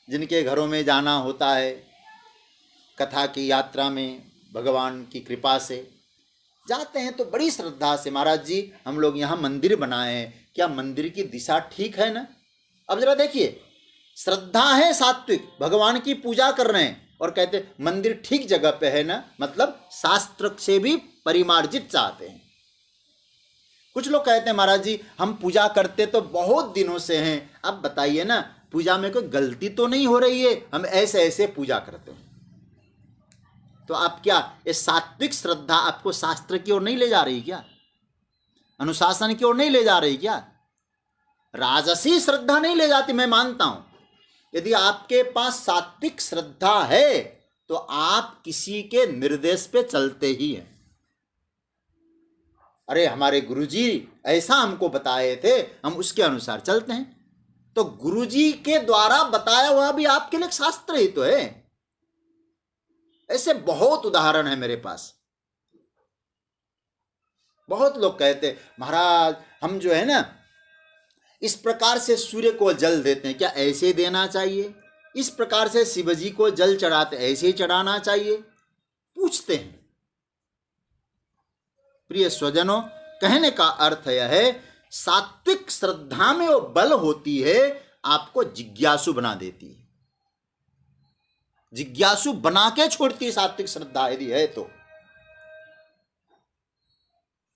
S1: जिनके घरों में जाना होता है, कथा की यात्रा में भगवान की कृपा से जाते हैं तो बड़ी श्रद्धा से, महाराज जी हम लोग यहाँ मंदिर बनाए हैं, क्या मंदिर की दिशा ठीक है ना? अब जरा देखिए, श्रद्धा है सात्विक, भगवान की पूजा कर रहे हैं और कहते मंदिर ठीक जगह पे है ना, मतलब शास्त्र से भी परिमार्जित चाहते हैं। कुछ लोग कहते हैं महाराज जी हम पूजा करते तो बहुत दिनों से हैं, अब बताइए ना पूजा में कोई गलती तो नहीं हो रही है, हम ऐसे ऐसे पूजा करते हैं। तो आप क्या, ये सात्विक श्रद्धा आपको शास्त्र की ओर नहीं ले जा रही क्या? अनुशासन की ओर नहीं ले जा रही क्या? राजसी श्रद्धा नहीं ले जाती, मैं मानता हूं। यदि आपके पास सात्विक श्रद्धा है तो आप किसी के निर्देश पे चलते ही हैं। अरे हमारे गुरुजी ऐसा हमको बताए थे, हम उसके अनुसार चलते हैं। तो गुरुजी के द्वारा बताया हुआ भी आपके लिए शास्त्र ही तो है। ऐसे बहुत उदाहरण है मेरे पास। बहुत लोग कहते महाराज हम जो है ना इस प्रकार से सूर्य को जल देते हैं, क्या ऐसे देना चाहिए? इस प्रकार से शिवजी को जल चढ़ाते, ऐसे ही चढ़ाना चाहिए? पूछते हैं। प्रिय स्वजनों, कहने का अर्थ यह है सात्विक श्रद्धा में वो बल होती है, आपको जिज्ञासु बना देती है, जिज्ञासु बना के छोड़ती है सात्विक श्रद्धा यदि है तो।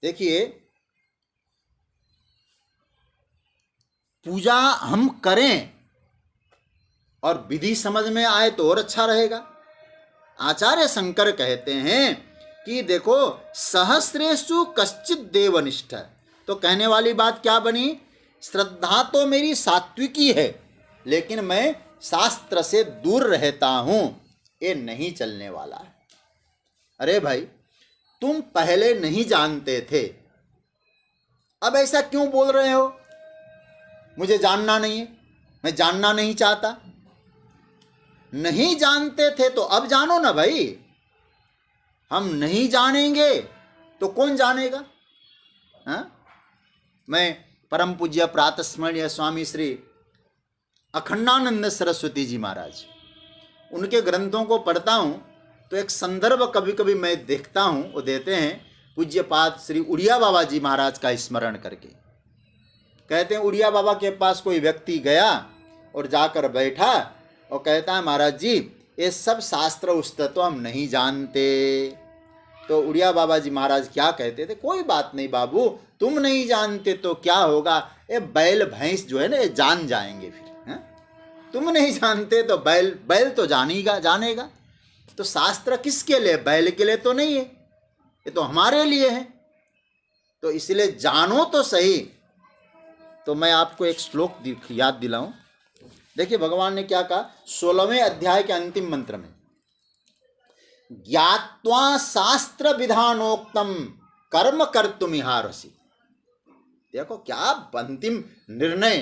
S1: देखिए, पूजा हम करें और विधि समझ में आए तो और अच्छा रहेगा। आचार्य शंकर कहते हैं कि देखो सहस्रेषु कश्चित देवनिष्ठ, तो कहने वाली बात क्या बनी? श्रद्धा तो मेरी सात्विकी है लेकिन मैं शास्त्र से दूर रहता हूं, ये नहीं चलने वाला है। अरे भाई, तुम पहले नहीं जानते थे, अब ऐसा क्यों बोल रहे हो? मुझे जानना नहीं है, मैं जानना नहीं चाहता। नहीं जानते थे तो अब जानो ना भाई। हम नहीं जानेंगे तो कौन जानेगा? हाँ? मैं परम पूज्य प्रातस्मरणीय स्वामी श्री अखंडानंद सरस्वती जी महाराज, उनके ग्रंथों को पढ़ता हूँ तो एक संदर्भ कभी कभी मैं देखता हूँ, वो देते हैं पूज्यपाद श्री उड़िया बाबा जी महाराज का स्मरण करके। कहते हैं उड़िया बाबा के पास कोई व्यक्ति गया और जाकर बैठा और कहता है महाराज जी ये सब शास्त्र उस्त्र तो हम नहीं जानते। तो उड़िया बाबा जी महाराज क्या कहते थे? कोई बात नहीं बाबू, तुम नहीं जानते तो क्या होगा, ये बैल भैंस जो है ना ये जान जाएंगे फिर। है? तुम नहीं जानते तो बैल तो जानेगा। तो शास्त्र किसके लिए? बैल के लिए तो नहीं है, ये तो हमारे लिए है। तो इसलिए जानो तो सही। तो मैं आपको एक श्लोक याद दिलाऊं। देखिए भगवान ने क्या कहा 16वें अध्याय के अंतिम मंत्र में, ज्ञात्वा शास्त्र विधानोक्तम कर्म कर्तुमिहारसि। देखो क्या अंतिम निर्णय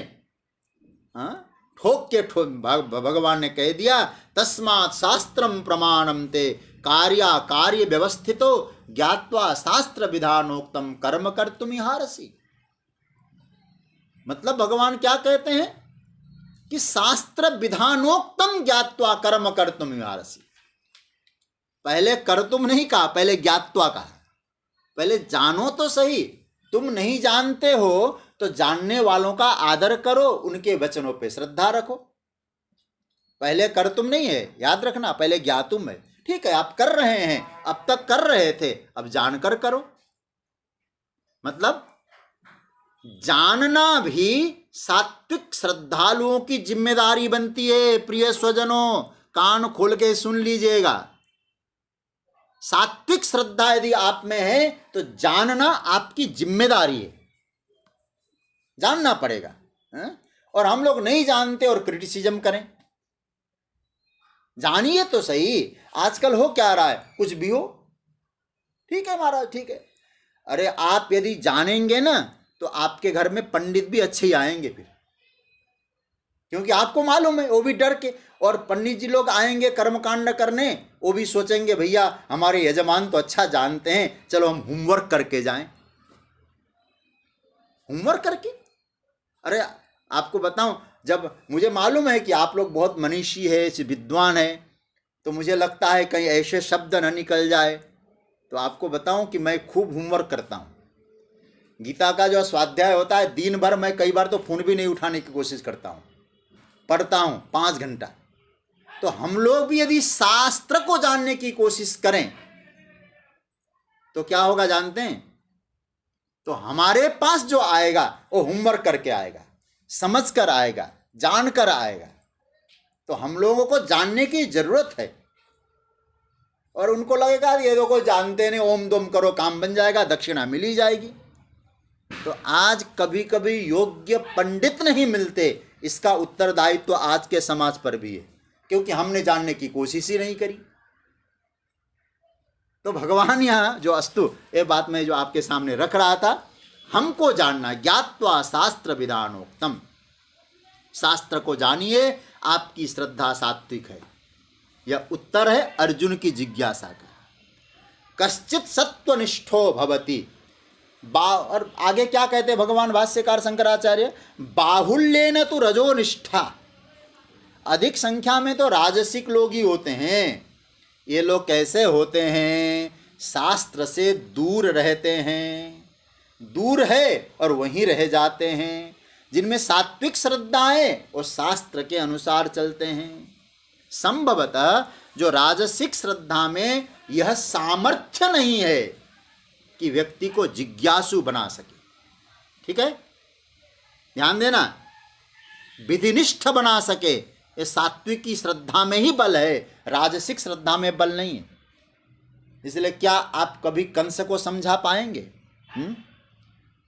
S1: ठोक के भगवान ने कह दिया, तस्मात् शास्त्रम प्रमाणम ते कार्य व्यवस्थितो ज्ञात्वा शास्त्र विधानोक्तम कर्म कर्तुमिहारसि। मतलब भगवान क्या कहते हैं? कि शास्त्र विधानोक्तम ज्ञात्वा कर्म कर्तुम इहारसि। पहले कर्तुम नहीं कहा, पहले ज्ञात्वा कहा। पहले जानो तो सही, तुम नहीं जानते हो तो जानने वालों का आदर करो, उनके वचनों पे श्रद्धा रखो। पहले कर्तुम नहीं है, याद रखना, पहले ज्ञातुम है। ठीक है, आप कर रहे हैं, अब तक कर रहे थे, अब जानकर करो। मतलब जानना भी सात्विक श्रद्धालुओं की जिम्मेदारी बनती है। प्रिय स्वजनों, कान खोल के सुन लीजिएगा। सात्विक श्रद्धा यदि आप में है तो जानना आपकी जिम्मेदारी है, जानना पड़ेगा। और हम लोग नहीं जानते और क्रिटिसिज्म करें। जानिए तो सही। आजकल हो क्या रहा है, कुछ भी हो, ठीक है महाराज, ठीक है। अरे आप यदि जानेंगे ना तो आपके घर में पंडित भी अच्छे ही आएंगे फिर, क्योंकि आपको मालूम है, वो भी डर के। और पंडित जी लोग आएंगे कर्मकांड करने, वो भी सोचेंगे भैया हमारे यजमान तो अच्छा जानते हैं, चलो हम होमवर्क करके जाएं। होमवर्क करके? अरे आपको बताऊं, जब मुझे मालूम है कि आप लोग बहुत मनीषी है, विद्वान है, तो मुझे लगता है कहीं ऐसे शब्द न निकल जाए, तो आपको बताऊं कि मैं खूब होमवर्क करता हूं। गीता का जो स्वाध्याय होता है, दिन भर मैं कई बार तो फोन भी नहीं उठाने की कोशिश करता हूं, पढ़ता हूं 5 घंटा। तो हम लोग भी यदि शास्त्र को जानने की कोशिश करें तो क्या होगा जानते हैं? तो हमारे पास जो आएगा वो होमवर्क करके आएगा, समझ कर आएगा, जान कर आएगा। तो हम लोगों को जानने की जरूरत है। और उनको लगेगा ये लोग जानते नहीं, ओम दोम करो काम बन जाएगा, दक्षिणा मिली जाएगी। तो आज कभी कभी योग्य पंडित नहीं मिलते, इसका उत्तरदायित्व तो आज के समाज पर भी है, क्योंकि हमने जानने की कोशिश ही नहीं करी। तो भगवान यहाँ जो अस्तु, ये बात मैं जो आपके सामने रख रहा था, हमको जानना, ज्ञात्वा शास्त्र विधानोक्तम। शास्त्र को जानिए, आपकी श्रद्धा सात्विक है। यह उत्तर है अर्जुन की जिज्ञासा का। कश्चित सत्वनिष्ठो भवति। और आगे क्या कहते भगवान भाष्यकार शंकराचार्य? बाहुल्येन तु रजोनिष्ठा। अधिक संख्या में तो राजसिक लोग ही होते हैं। ये लोग कैसे होते हैं? शास्त्र से दूर रहते हैं, दूर है और वहीं रह जाते हैं। जिनमें सात्विक श्रद्धा है वो शास्त्र के अनुसार चलते हैं। संभवतः जो राजसिक श्रद्धा में यह सामर्थ्य नहीं है कि व्यक्ति को जिज्ञासु बना सके, ठीक है, ध्यान देना, विधिनिष्ठ बना सके, ये सात्विक की श्रद्धा में ही बल है, राजसिक श्रद्धा में बल नहीं है। इसलिए क्या आप कभी कंस को समझा पाएंगे?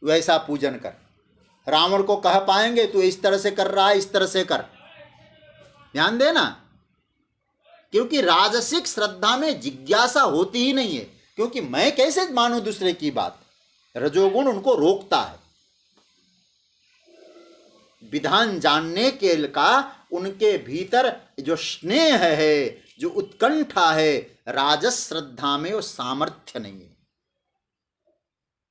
S1: वैसा पूजन कर। रावण को कह पाएंगे तू इस तरह से कर रहा है, इस तरह से कर? ध्यान देना, क्योंकि राजसिक श्रद्धा में जिज्ञासा होती ही नहीं है। क्योंकि मैं कैसे मानूं दूसरे की बात? रजोगुण उनको रोकता है। विधान जानने के का उनके भीतर जो स्नेह है, जो उत्कंठा है, राजस श्रद्धा में वो सामर्थ्य नहीं है।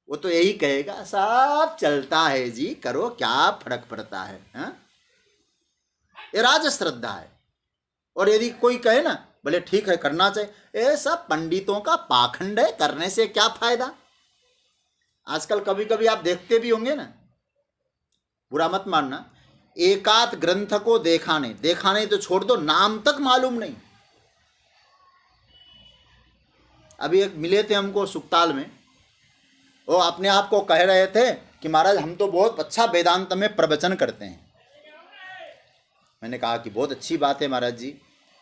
S1: वो तो यही कहेगा सब चलता है जी, करो, क्या फर्क पड़ता है, ये राजस श्रद्धा है। और यदि कोई कहे ना बोले ठीक है करना चाहिए, ये सब पंडितों का पाखंड है, करने से क्या फायदा? आजकल कभी कभी आप देखते भी होंगे ना, बुरा मत मानना, एकाध ग्रंथ को देखा नहीं तो छोड़ दो, नाम तक मालूम नहीं। अभी एक मिले थे हमको सुकताल में, वो अपने आप को कह रहे थे कि महाराज हम तो बहुत अच्छा वेदांत में प्रवचन करते हैं। मैंने कहा कि बहुत अच्छी बात है महाराज जी।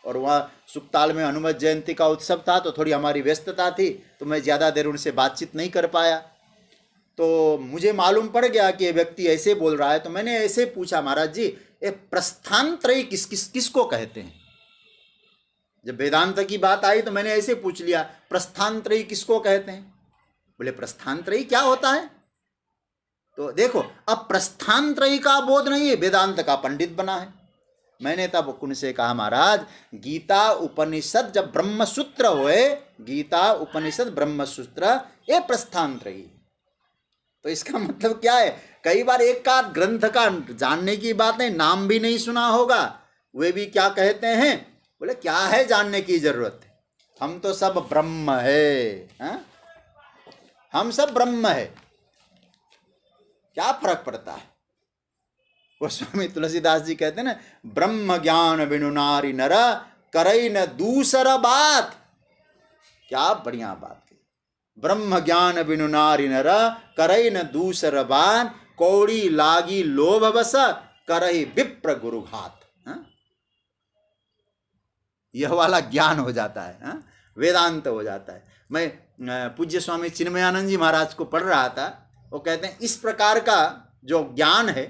S1: और वहाँ सुकताल में हनुमत जयंती का उत्सव था, तो थोड़ी हमारी व्यस्तता थी, तो मैं ज़्यादा देर उनसे बातचीत नहीं कर पाया। तो मुझे मालूम पड़ गया कि ये व्यक्ति ऐसे बोल रहा है। तो मैंने ऐसे पूछा, महाराज जी ये प्रस्थानत्रयी किसको कहते हैं? जब वेदांत की बात आई तो मैंने ऐसे पूछ लिया, प्रस्थानत्रयी किसको कहते हैं? बोले प्रस्थानत्रयी क्या होता है? तो देखो, अब प्रस्थानत्रयी का बोध नहीं है, वेदांत का पंडित बना है। मैंने तब उनसे कहा, महाराज गीता उपनिषद जब ब्रह्मसूत्र हुए, गीता उपनिषद ब्रह्मसूत्र, ये प्रस्थानत्रयी। तो इसका मतलब क्या है? कई बार एक का ग्रंथ का जानने की बात है, नाम भी नहीं सुना होगा, वे भी क्या कहते हैं, बोले क्या है जानने की जरूरत है, हम तो सब ब्रह्म है, हा? हम सब ब्रह्म है, क्या फर्क पड़ता है। वो स्वामी तुलसीदास जी कहते हैं ना, ब्रह्म ज्ञान बिनु नारी नर करई न दूसरा बात। क्या बढ़िया बात है, ब्रह्म ज्ञान बिनु नारी नर करई न दूसरा बात, कौड़ी लागी लोभ बस करही विप्र गुरुघात। यह वाला ज्ञान हो जाता है, वेदांत हो जाता है। मैं पूज्य स्वामी चिन्मयानंद जी महाराज को पढ़ रहा था, वो कहते हैं इस प्रकार का जो ज्ञान है,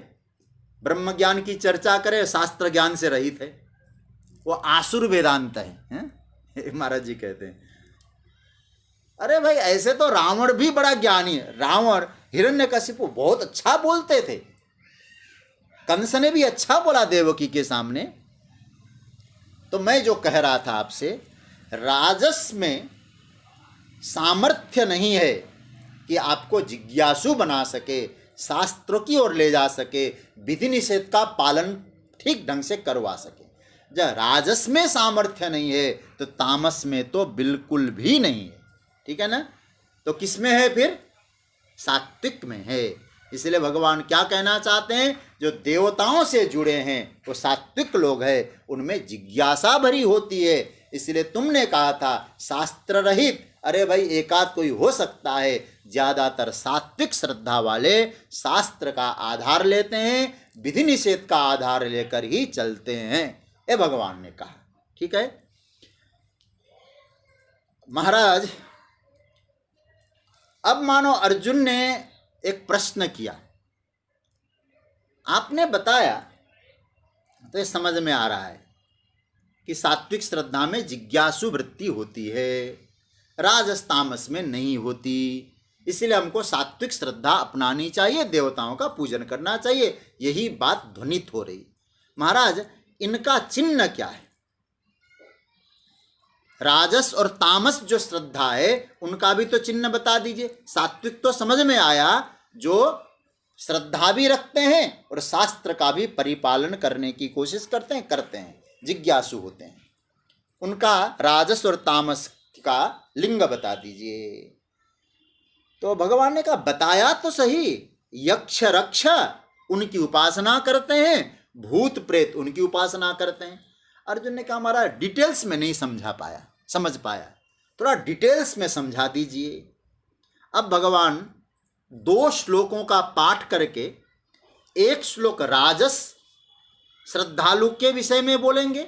S1: ब्रह्म ज्ञान की चर्चा करे, शास्त्र ज्ञान से रहित है, वो आसुर वेदांत है? महाराज जी कहते हैं। अरे भाई, ऐसे तो रावण भी बड़ा ज्ञानी है। रावण हिरण्यकशिपु बहुत अच्छा बोलते थे, कंस ने भी अच्छा बोला देवकी के सामने। तो मैं जो कह रहा था आपसे, राजस में सामर्थ्य नहीं है कि आपको जिज्ञासु बना सके, शास्त्रों की ओर ले जा सके, विधि निषेध का पालन ठीक ढंग से करवा सके। जब राजस में सामर्थ्य नहीं है तो तामस में तो बिल्कुल भी नहीं है, ठीक है ना। तो किस में है फिर? सात्विक में है। इसलिए भगवान क्या कहना चाहते हैं, जो देवताओं से जुड़े हैं वो सात्विक लोग हैं, उनमें जिज्ञासा भरी होती है। इसलिए तुमने कहा था शास्त्र रहित, अरे भाई एकाध कोई हो सकता है, ज्यादातर सात्विक श्रद्धा वाले शास्त्र का आधार लेते हैं, विधि निषेध का आधार लेकर ही चलते हैं, ये भगवान ने कहा, ठीक है। महाराज, अब मानो अर्जुन ने एक प्रश्न किया, आपने बताया तो ये समझ में आ रहा है कि सात्विक श्रद्धा में जिज्ञासु वृत्ति होती है, राजस तामस में नहीं होती। इसलिए हमको सात्विक श्रद्धा अपनानी चाहिए, देवताओं का पूजन करना चाहिए, यही बात ध्वनित हो रही। महाराज, इनका चिन्ह क्या है? राजस और तामस जो श्रद्धा है उनका भी तो चिन्ह बता दीजिए। सात्विक तो समझ में आया, जो श्रद्धा भी रखते हैं और शास्त्र का भी परिपालन करने की कोशिश करते हैं, जिज्ञासु होते हैं। उनका राजस और तामस का लिंग बता दीजिए। तो भगवान ने कहा बताया तो सही, यक्ष रक्ष उनकी उपासना करते हैं, भूत प्रेत उनकी उपासना करते हैं। अर्जुन ने कहा हमारा डिटेल्स में नहीं समझ पाया, थोड़ा डिटेल्स में समझा दीजिए। अब भगवान 2 श्लोकों का पाठ करके, एक श्लोक राजस श्रद्धालु के विषय में बोलेंगे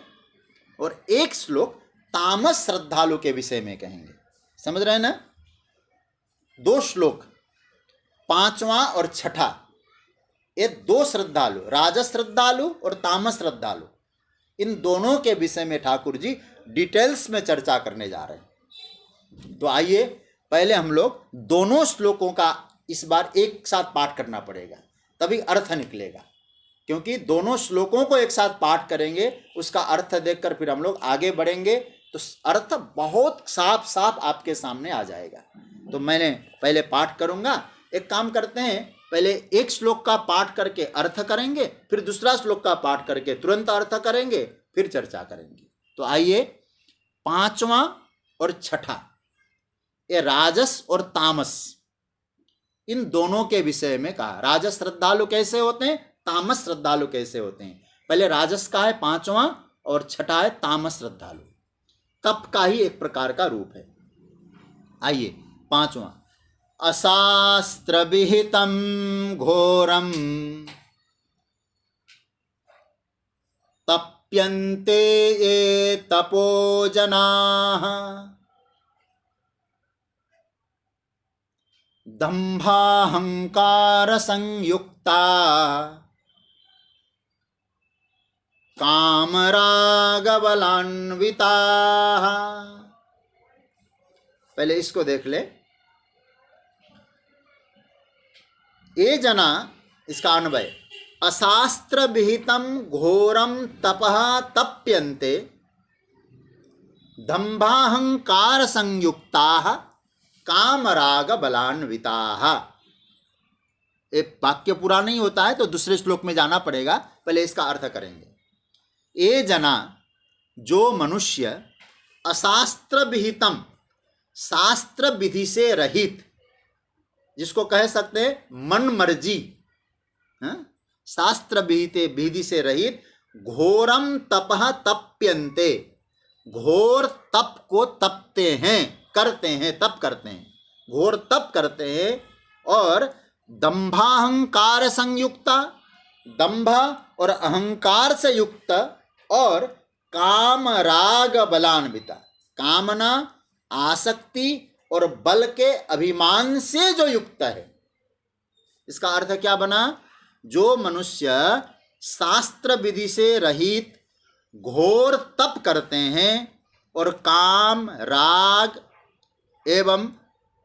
S1: और एक श्लोक तामस श्रद्धालु के विषय में कहेंगे। समझ रहे हैं ना? 2 श्लोक, 5वां और 6ठा, ये 2 श्रद्धालु, राजस श्रद्धालु और तामस श्रद्धालु, इन दोनों के विषय में ठाकुर जी डिटेल्स में चर्चा करने जा रहे हैं। तो आइए पहले हम लोग दोनों श्लोकों का इस बार एक साथ पाठ करना पड़ेगा, तभी अर्थ निकलेगा। क्योंकि दोनों श्लोकों को एक साथ पाठ करेंगे, उसका अर्थ देखकर फिर हम लोग आगे बढ़ेंगे, तो अर्थ बहुत साफ साफ आपके सामने आ जाएगा। तो मैंने पहले पाठ करूंगा। एक काम करते हैं, पहले एक श्लोक का पाठ करके अर्थ करेंगे, फिर दूसरा श्लोक का पाठ करके तुरंत अर्थ करेंगे, फिर चर्चा करेंगे। तो आइए 5वां और 6ठा, ये राजस और तामस, इन दोनों के विषय में कहा। राजस श्रद्धालु कैसे होते हैं, तामस श्रद्धालु कैसे होते हैं। पहले राजस का है 5वां और 6ठा है तामस श्रद्धालु। कप का ही एक प्रकार का रूप है। आइए 5वां, अशास्त्र विहितम घोरम तप्यन्ते ये तपोजनाः दंभाहंकार संयुक्ता कामरागबलान्विताः। पहले इसको देख ले। ये जना, इसका अन्वय, अशास्त्र विहितम घोरम तपः तप्यन्ते दंभाहंकार संयुक्ताः कामराग बलान्विताः। एक वाक्य पूरा नहीं होता है तो दूसरे श्लोक में जाना पड़ेगा, पहले इसका अर्थ करेंगे। ये जना, जो मनुष्य अशास्त्र विहितम, शास्त्र विधि से रहित, जिसको कह सकते हैं मन मर्जी, शास्त्र विधि से रहित, घोरम तपः तप्यन्ते, घोर तप को तपते हैं, करते हैं, तप करते हैं, घोर तप करते हैं, और दंभाहंकार संयुक्त, दंभ और अहंकार से युक्त, और काम राग बलान्विता, कामना, आसक्ति और बल के अभिमान से जो युक्त है। इसका अर्थ क्या बना? जो मनुष्य शास्त्र विधि से रहित घोर तप करते हैं और काम राग एवं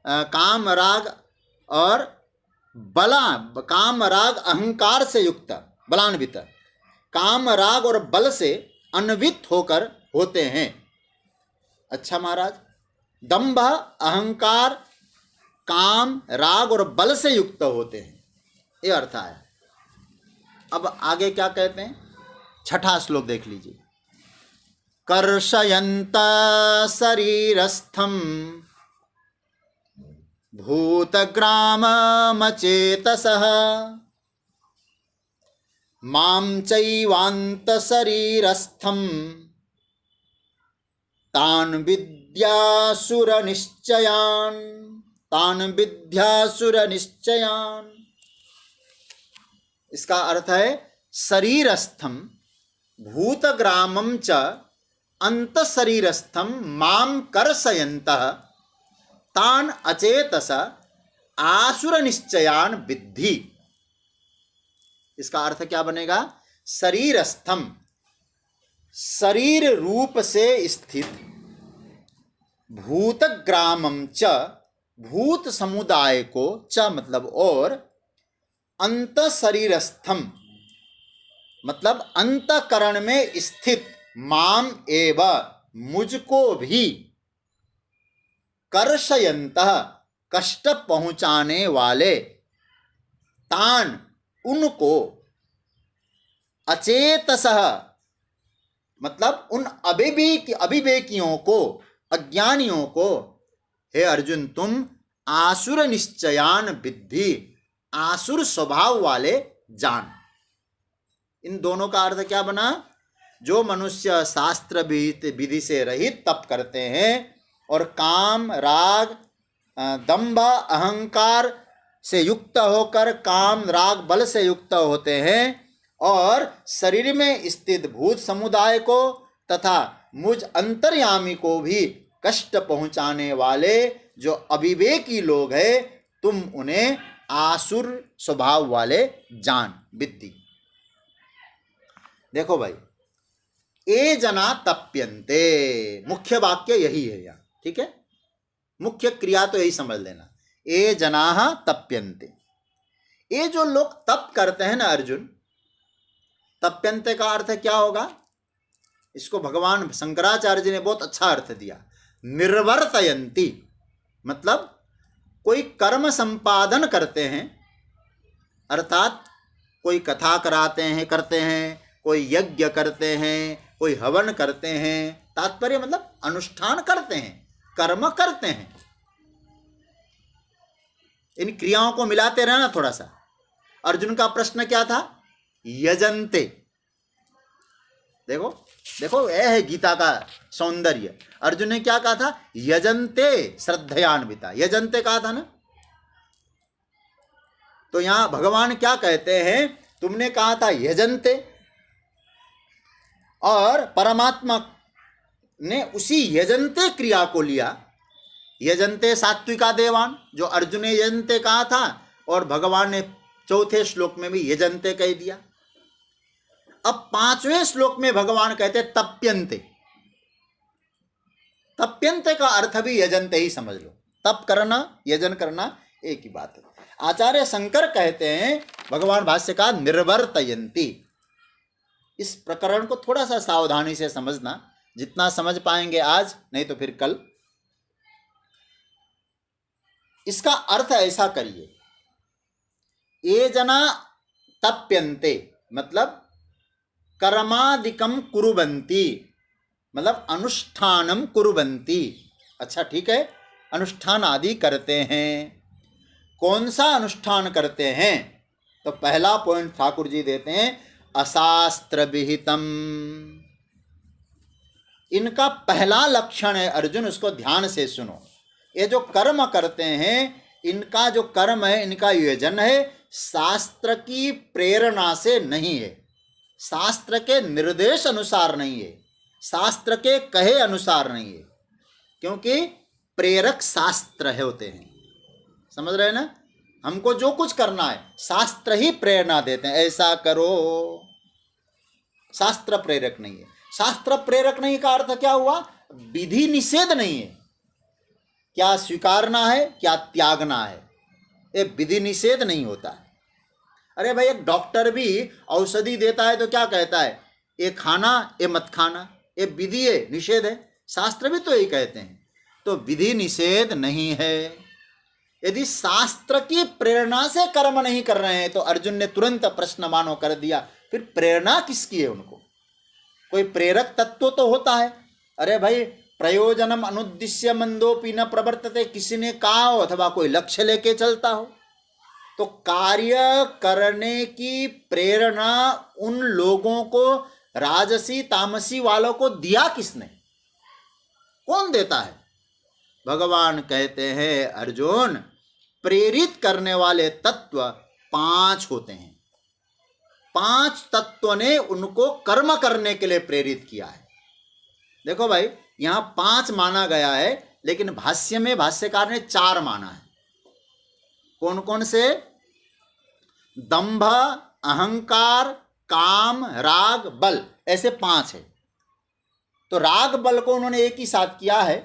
S1: काम राग और काम राग अहंकार से युक्त, बलान्वित, काम राग और बल से अन्वित होकर होते हैं। अच्छा महाराज, दंभ, अहंकार, काम राग और बल से युक्त होते हैं, ये अर्थ आया। अब आगे क्या कहते हैं, छठा श्लोक देख लीजिए। कर्षयन्त शरीरस्थम भूतग्राममचेतसः मां चैवान्त शरीरस्थम तान् विद्यासुरनिश्चयान्, तान् विद्यासुरनिश्चयान्। इसका अर्थ है शरीरस्थम भूतग्रामं च अंतशरीरस्थम मां कर्षयन्तः तान् अचेतस आसुर निश्चयान विद्धि। इसका अर्थ क्या बनेगा? शरीरस्थम, शरीर रूप से स्थित, भूतग्रामं च, भूत समुदाय को, च मतलब और, अंतशरीरस्थम मतलब अंतकरण में स्थित, माम एव मुझको भी, कर्षयन्तः कष्ट पहुंचाने वाले, तान उनको, अचेतसः मतलब उन अविवेकियों को, अज्ञानियों को, हे अर्जुन तुम आसुर निश्चयान विद्धि, आसुर स्वभाव वाले जान। इन दोनों का अर्थ क्या बना? जो मनुष्य शास्त्र विधि से रहित तप करते हैं और काम राग दंभ अहंकार से युक्त होकर काम राग बल से युक्त होते हैं, और शरीर में स्थित भूत समुदाय को तथा मुझ अंतर्यामी को भी कष्ट पहुंचाने वाले जो अविवेकी लोग हैं, तुम उन्हें आसुर स्वभाव वाले जान, विद्धि। देखो भाई, ए जना तप्यन्ते, मुख्य वाक्य यही है यहाँ, ठीक है? मुख्य क्रिया तो यही समझ लेना, ए जनाः तप्यन्ते। ये जो लोग तप करते हैं ना अर्जुन, तप्यन्ते का अर्थ क्या होगा? इसको भगवान शंकराचार्य जी ने बहुत अच्छा अर्थ दिया, निर्वर्तयन्ति, मतलब कोई कर्म संपादन करते हैं, अर्थात कोई कथा कराते हैं, करते हैं, कोई यज्ञ करते हैं, कोई हवन करते हैं, तात्पर्य मतलब अनुष्ठान करते हैं, कर्म करते हैं। इन क्रियाओं को मिलाते रहना थोड़ा सा। अर्जुन का प्रश्न क्या था? यजन्ते। देखो देखो, यह है गीता का सौंदर्य। अर्जुन ने क्या कहा था? यजन्ते श्रद्धयान्विता, यजन्ते कहा था ना। तो यहां भगवान क्या कहते हैं? तुमने कहा था यजन्ते, और परमात्मा ने उसी यजन्ते क्रिया को लिया। यजन्ते सात्विका देवान, जो अर्जुन ने यजन्ते कहा था, और भगवान ने चौथे श्लोक में भी यजन्ते कह दिया। अब पांचवें श्लोक में भगवान कहते तप्यन्ते। तप्यन्ते का अर्थ भी यजन्ते ही समझ लो, तप करना, यजन करना एक ही बात है। आचार्य शंकर कहते हैं, भगवान भाष्यकार निर्वर्तयन्ति। इस प्रकरण को थोड़ा सा सावधानी से समझना, जितना समझ पाएंगे आज, नहीं तो फिर कल। इसका अर्थ ऐसा करिए, ये जना तप्यन्ते मतलब कर्मादिकम कुरुबंती, मतलब अनुष्ठानम कुरुबंती। अच्छा ठीक है, अनुष्ठान आदि करते हैं। कौन सा अनुष्ठान करते हैं? तो पहला पॉइंट ठाकुर जी देते हैं, अशास्त्र विहितम। इनका पहला लक्षण है अर्जुन, उसको ध्यान से सुनो। ये जो कर्म करते हैं, इनका जो कर्म है, इनका योजन है, शास्त्र की प्रेरणा से नहीं है, शास्त्र के निर्देश अनुसार नहीं है, शास्त्र के कहे अनुसार नहीं है, क्योंकि प्रेरक शास्त्र है होते हैं। समझ रहे हैं ना? हमको जो कुछ करना है शास्त्र ही प्रेरणा देते हैं, ऐसा करो। शास्त्र प्रेरक नहीं है। शास्त्र प्रेरक नहीं का अर्थ क्या हुआ? विधि निषेध नहीं है, क्या स्वीकारना है क्या त्यागना है, ये विधि निषेध नहीं होता है। अरे भाई, एक डॉक्टर भी औषधि देता है तो क्या कहता है? ये खाना, ये मत खाना, ये विधि है, निषेध है। शास्त्र भी तो यही कहते हैं, तो विधि निषेध नहीं है। यदि शास्त्र की प्रेरणा से कर्म नहीं कर रहे हैं तो अर्जुन ने तुरंत प्रश्न मानो कर दिया, फिर प्रेरणा किसकी है? उनको कोई प्रेरक तत्व तो होता है। अरे भाई, प्रयोजनम अनुद्दिश्य मंदोपि न प्रवर्तते, किसी ने कहा हो अथवा कोई लक्ष्य लेके चलता हो, तो कार्य करने की प्रेरणा उन लोगों को, राजसी तामसी वालों को दिया किसने? कौन देता है? भगवान कहते हैं अर्जुन, प्रेरित करने वाले तत्व 5 होते हैं। 5 तत्व ने उनको कर्म करने के लिए प्रेरित किया है। देखो भाई, यहां 5 माना गया है, लेकिन भाष्य में भाष्यकार ने 4 माना है। कौन कौन से? दंभ, अहंकार, काम, राग, बल, ऐसे 5 है। तो राग बल को उन्होंने एक ही साथ किया है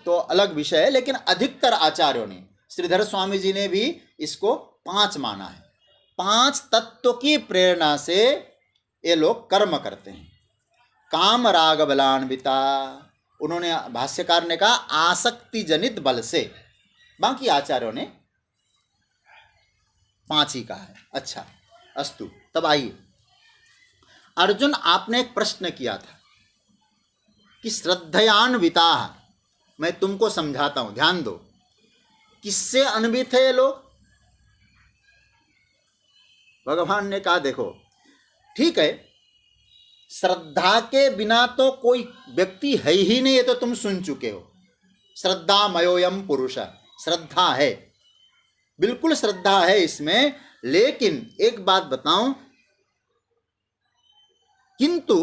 S1: तो अलग विषय है, लेकिन अधिकतर आचार्यों ने, श्रीधर स्वामी जी ने भी इसको 5 माना है। 5 तत्व की प्रेरणा से ये लोग कर्म करते हैं। काम राग बलान्विता, उन्होंने, भाष्यकार ने कहा आसक्ति जनित बल से, बाकी आचार्यों ने 5 ही कहा है। अच्छा अस्तु, तब आइए अर्जुन, आपने एक प्रश्न किया था कि श्रद्धयान्विता, मैं तुमको समझाता हूं, ध्यान दो। किससे अन्वित है ये लोग? भगवान ने कहा देखो, ठीक है, श्रद्धा के बिना तो कोई व्यक्ति है ही नहीं, ये तो तुम सुन चुके हो। श्रद्धा मयोयम पुरुष, श्रद्धा है, बिल्कुल श्रद्धा है इसमें। लेकिन एक बात बताऊं, किंतु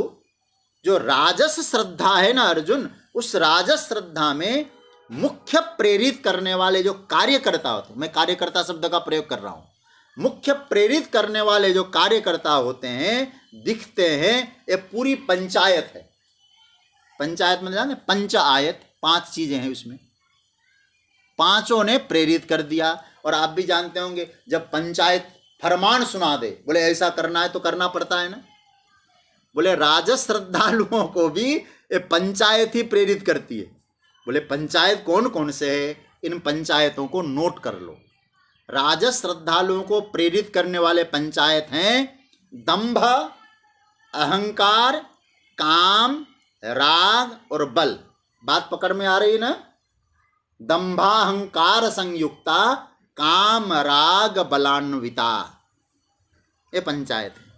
S1: जो राजस श्रद्धा है ना अर्जुन, उस राजस श्रद्धा में मुख्य प्रेरित करने वाले जो कार्यकर्ता होते, मैं कार्यकर्ता शब्द का प्रयोग कर रहा हूं, मुख्य प्रेरित करने वाले जो कार्यकर्ता होते हैं, दिखते हैं, ये पूरी पंचायत है। पंचायत में जाने, पंच आयत, 5 चीजें हैं उसमें, 5 ने प्रेरित कर दिया। और आप भी जानते होंगे, जब पंचायत फरमान सुना दे, बोले ऐसा करना है तो करना पड़ता है ना। बोले राजस श्रद्धालुओं को भी ये पंचायत ही प्रेरित करती है। बोले पंचायत कौन कौन से है, इन पंचायतों को नोट कर लो। राजस श्रद्धालुओं को प्रेरित करने वाले पंचायत हैं दंभ, अहंकार, काम, राग और बल। बात पकड़ में आ रही है ना? दंभाहंकार संयुक्ता काम राग बलान्विता, ये पंचायत है।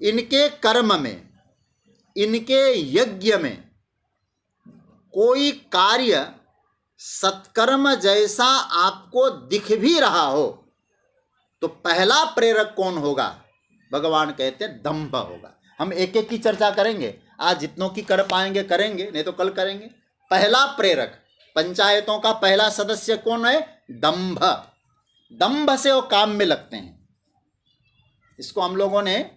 S1: इनके कर्म में, इनके यज्ञ में कोई कार्य सत्कर्म जैसा आपको दिख भी रहा हो तो पहला प्रेरक कौन होगा? भगवान कहते हैं दंभ होगा। हम एक एक की चर्चा करेंगे, आज जितनों की कर पाएंगे करेंगे, नहीं तो कल करेंगे। पहला प्रेरक, पंचायतों का पहला सदस्य कौन है? दंभ। दंभ से वो काम में लगते हैं। इसको हम लोगों ने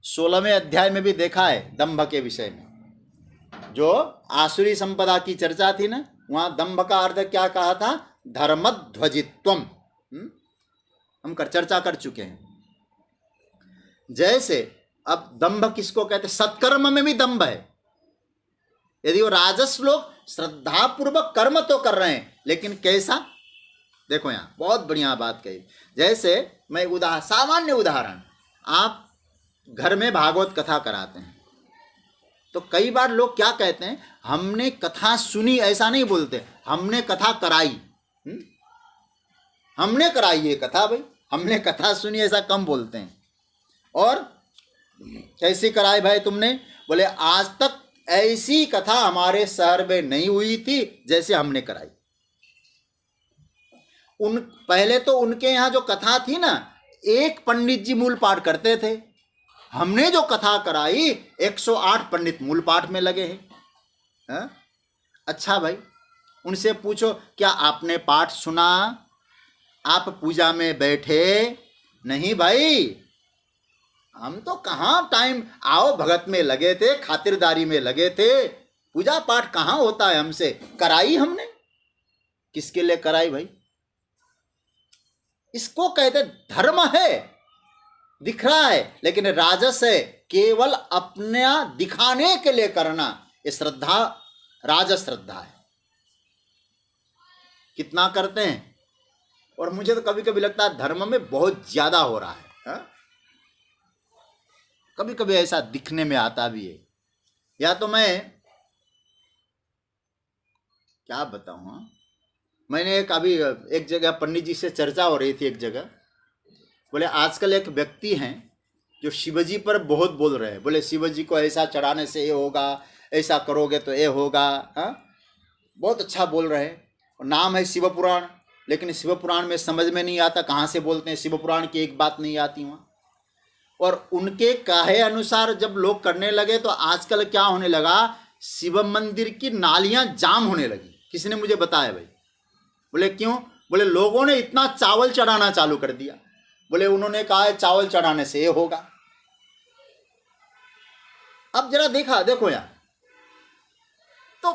S1: 16वें अध्याय में भी देखा है। दंभ के विषय में जो आसुरी संपदा की चर्चा थी ना, वहां दंभ का अर्थ क्या कहा था? धर्मध्वजित्वम। हम चर्चा कर चुके हैं। जैसे अब दंभ किसको कहते? सत्कर्म में भी दंभ है। यदि वो राजस लोग श्रद्धापूर्वक कर्म तो कर रहे हैं, लेकिन कैसा? देखो यहां बहुत बढ़िया बात कही। जैसे मैं सामान्य उदाहरण, आप घर में भागवत कथा कराते हैं तो कई बार लोग क्या कहते हैं, हमने कथा सुनी, ऐसा नहीं बोलते, हमने कथा कराई। हमने कराई ये कथा, भाई हमने कथा सुनी ऐसा कम बोलते हैं। और कैसी कराई भाई तुमने? बोले आज तक ऐसी कथा हमारे शहर में नहीं हुई थी जैसे हमने कराई। पहले तो उनके यहाँ जो कथा थी ना, एक पंडित जी मूल पाठ करते थे। हमने जो कथा कराई 108 पंडित मूल पाठ में लगे हैं। अच्छा भाई, उनसे पूछो क्या आपने पाठ सुना? आप पूजा में बैठे? नहीं भाई, हम तो कहाँ टाइम, आओ भगत में लगे थे, खातिरदारी में लगे थे, पूजा पाठ कहाँ होता है हमसे। कराई हमने, किसके लिए कराई भाई? इसको कहते धर्म है, दिख रहा है, लेकिन राजस है, केवल अपना दिखाने के लिए करना। ये श्रद्धा राजस श्रद्धा है। कितना करते हैं? और मुझे तो कभी कभी लगता है धर्म में बहुत ज्यादा हो रहा है। कभी कभी ऐसा दिखने में आता भी है। या तो मैं क्या बताऊं, मैंने एक जगह पंडित जी से चर्चा हो रही थी एक जगह। बोले आजकल एक व्यक्ति हैं जो शिवजी पर बहुत बोल रहे हैं। बोले शिवजी को ऐसा चढ़ाने से ये होगा, ऐसा करोगे तो ये होगा। बहुत अच्छा बोल रहे हैं। नाम है शिव पुराण, लेकिन शिव पुराण में समझ में नहीं आता कहाँ से बोलते हैं। शिव पुराण की एक बात नहीं आती वहाँ। और उनके कहे अनुसार जब लोग करने लगे तो आजकल क्या होने लगा, शिव मंदिर की नालियां जाम होने लगी। किसी ने मुझे बताया भाई। बोले क्यों? बोले लोगों ने इतना चावल चढ़ाना चालू कर दिया। बोले उन्होंने कहा है चावल चढ़ाने से ये होगा। अब जरा देखो यार, तो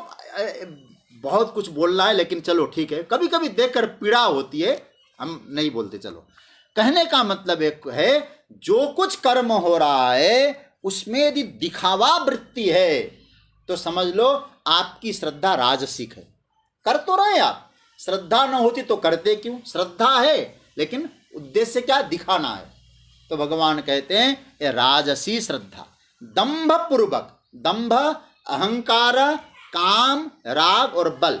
S1: बहुत कुछ बोलना है, लेकिन चलो ठीक है, कभी कभी देखकर पीड़ा होती है, हम नहीं बोलते। चलो, कहने का मतलब एक है, जो कुछ कर्म हो रहा है उसमें यदि दिखावा वृत्ति है तो समझ लो आपकी श्रद्धा राजसिक है। कर तो रहे आप, श्रद्धा न होती तो करते क्यों? श्रद्धा है, लेकिन उद्देश्य क्या? दिखाना है। तो भगवान कहते हैं ये राजसी श्रद्धा। दंभ पूर्वक, दंभ अहंकार, काम, राग और बल,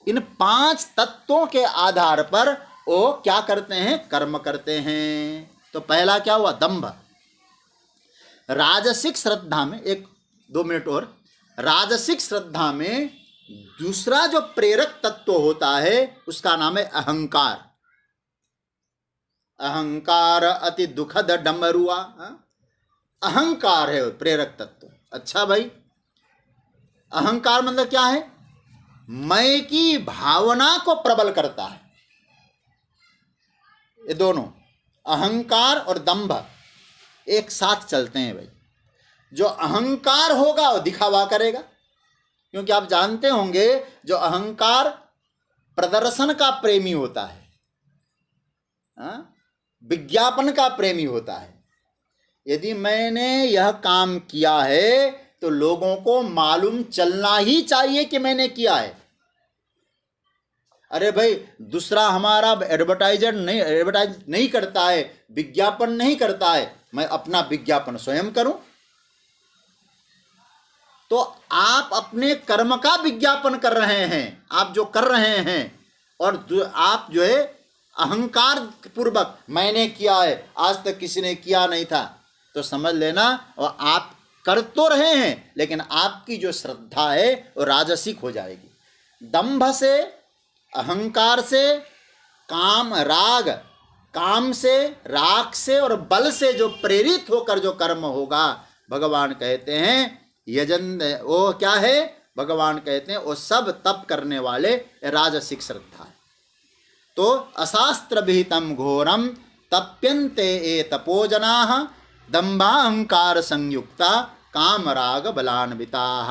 S1: इन 5 तत्वों के आधार पर वो क्या करते हैं? कर्म करते हैं। तो पहला क्या हुआ? दंभ। राजसिक श्रद्धा में, 1-2 मिनट और, राजसिक श्रद्धा में दूसरा जो प्रेरक तत्व होता है उसका नाम है अहंकार। अहंकार अति दुखद डमरुआ, अहंकार है प्रेरक तत्व। अच्छा भाई, अहंकार मतलब क्या है? मैं की भावना को प्रबल करता है। ये दोनों, अहंकार और दंभ, एक साथ चलते हैं भाई। जो अहंकार होगा वो दिखावा करेगा, क्योंकि आप जानते होंगे जो अहंकार प्रदर्शन का प्रेमी होता है, विज्ञापन का प्रेमी होता है। यदि मैंने यह काम किया है तो लोगों को मालूम चलना ही चाहिए कि मैंने किया है। अरे भाई, दूसरा हमारा एडवर्टाइज नहीं करता है, विज्ञापन नहीं करता है, मैं अपना विज्ञापन स्वयं करूं। तो आप अपने कर्म का विज्ञापन कर रहे हैं, आप जो कर रहे हैं, और आप जो है अहंकार पूर्वक मैंने किया है, आज तक किसी ने किया नहीं था, तो समझ लेना और आप कर तो रहे हैं, लेकिन आपकी जो श्रद्धा है वो राजसिक हो जाएगी। दंभ से, अहंकार से, काम से, राग से और बल से जो प्रेरित होकर जो कर्म होगा, भगवान कहते हैं यजन, वो क्या है? भगवान कहते हैं वो सब तप करने वाले राजसिक श्रद्धा है। तो अशास्त्र विहितम घोरम तप्यन्ते ए तपोजनाः दंभाहंकार संयुक्ता काम राग बलान्विताः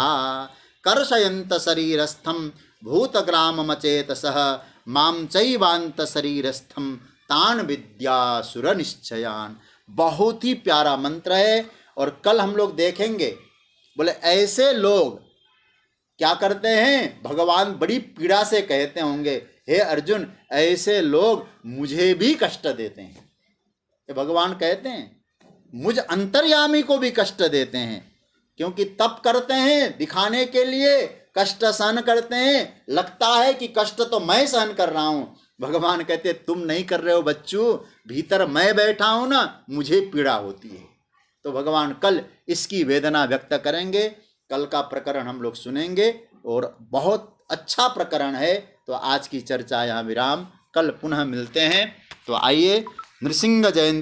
S1: कर्षयन्त शरीरस्थम भूतग्राममचेतसः मां चैवान्त शरीरस्थम तान विद्यासुर निश्चयान। बहुत ही प्यारा मंत्र है। और कल हम लोग देखेंगे, बोले ऐसे लोग क्या करते हैं, भगवान बड़ी पीड़ा से कहते होंगे, हे अर्जुन, ऐसे लोग मुझे भी कष्ट देते हैं। ये भगवान कहते हैं मुझ अंतर्यामी को भी कष्ट देते हैं, क्योंकि तप करते हैं दिखाने के लिए, कष्ट सहन करते हैं, लगता है कि कष्ट तो मैं सहन कर रहा हूं। भगवान कहते तुम नहीं कर रहे हो बच्चों, भीतर मैं बैठा हूं ना, मुझे पीड़ा होती है। तो भगवान कल इसकी वेदना व्यक्त करेंगे। कल का प्रकरण हम लोग सुनेंगे और बहुत अच्छा प्रकरण है। तो आज की चर्चा यहाँ विराम, कल पुनः मिलते हैं। तो आइए नृसिंह जयंती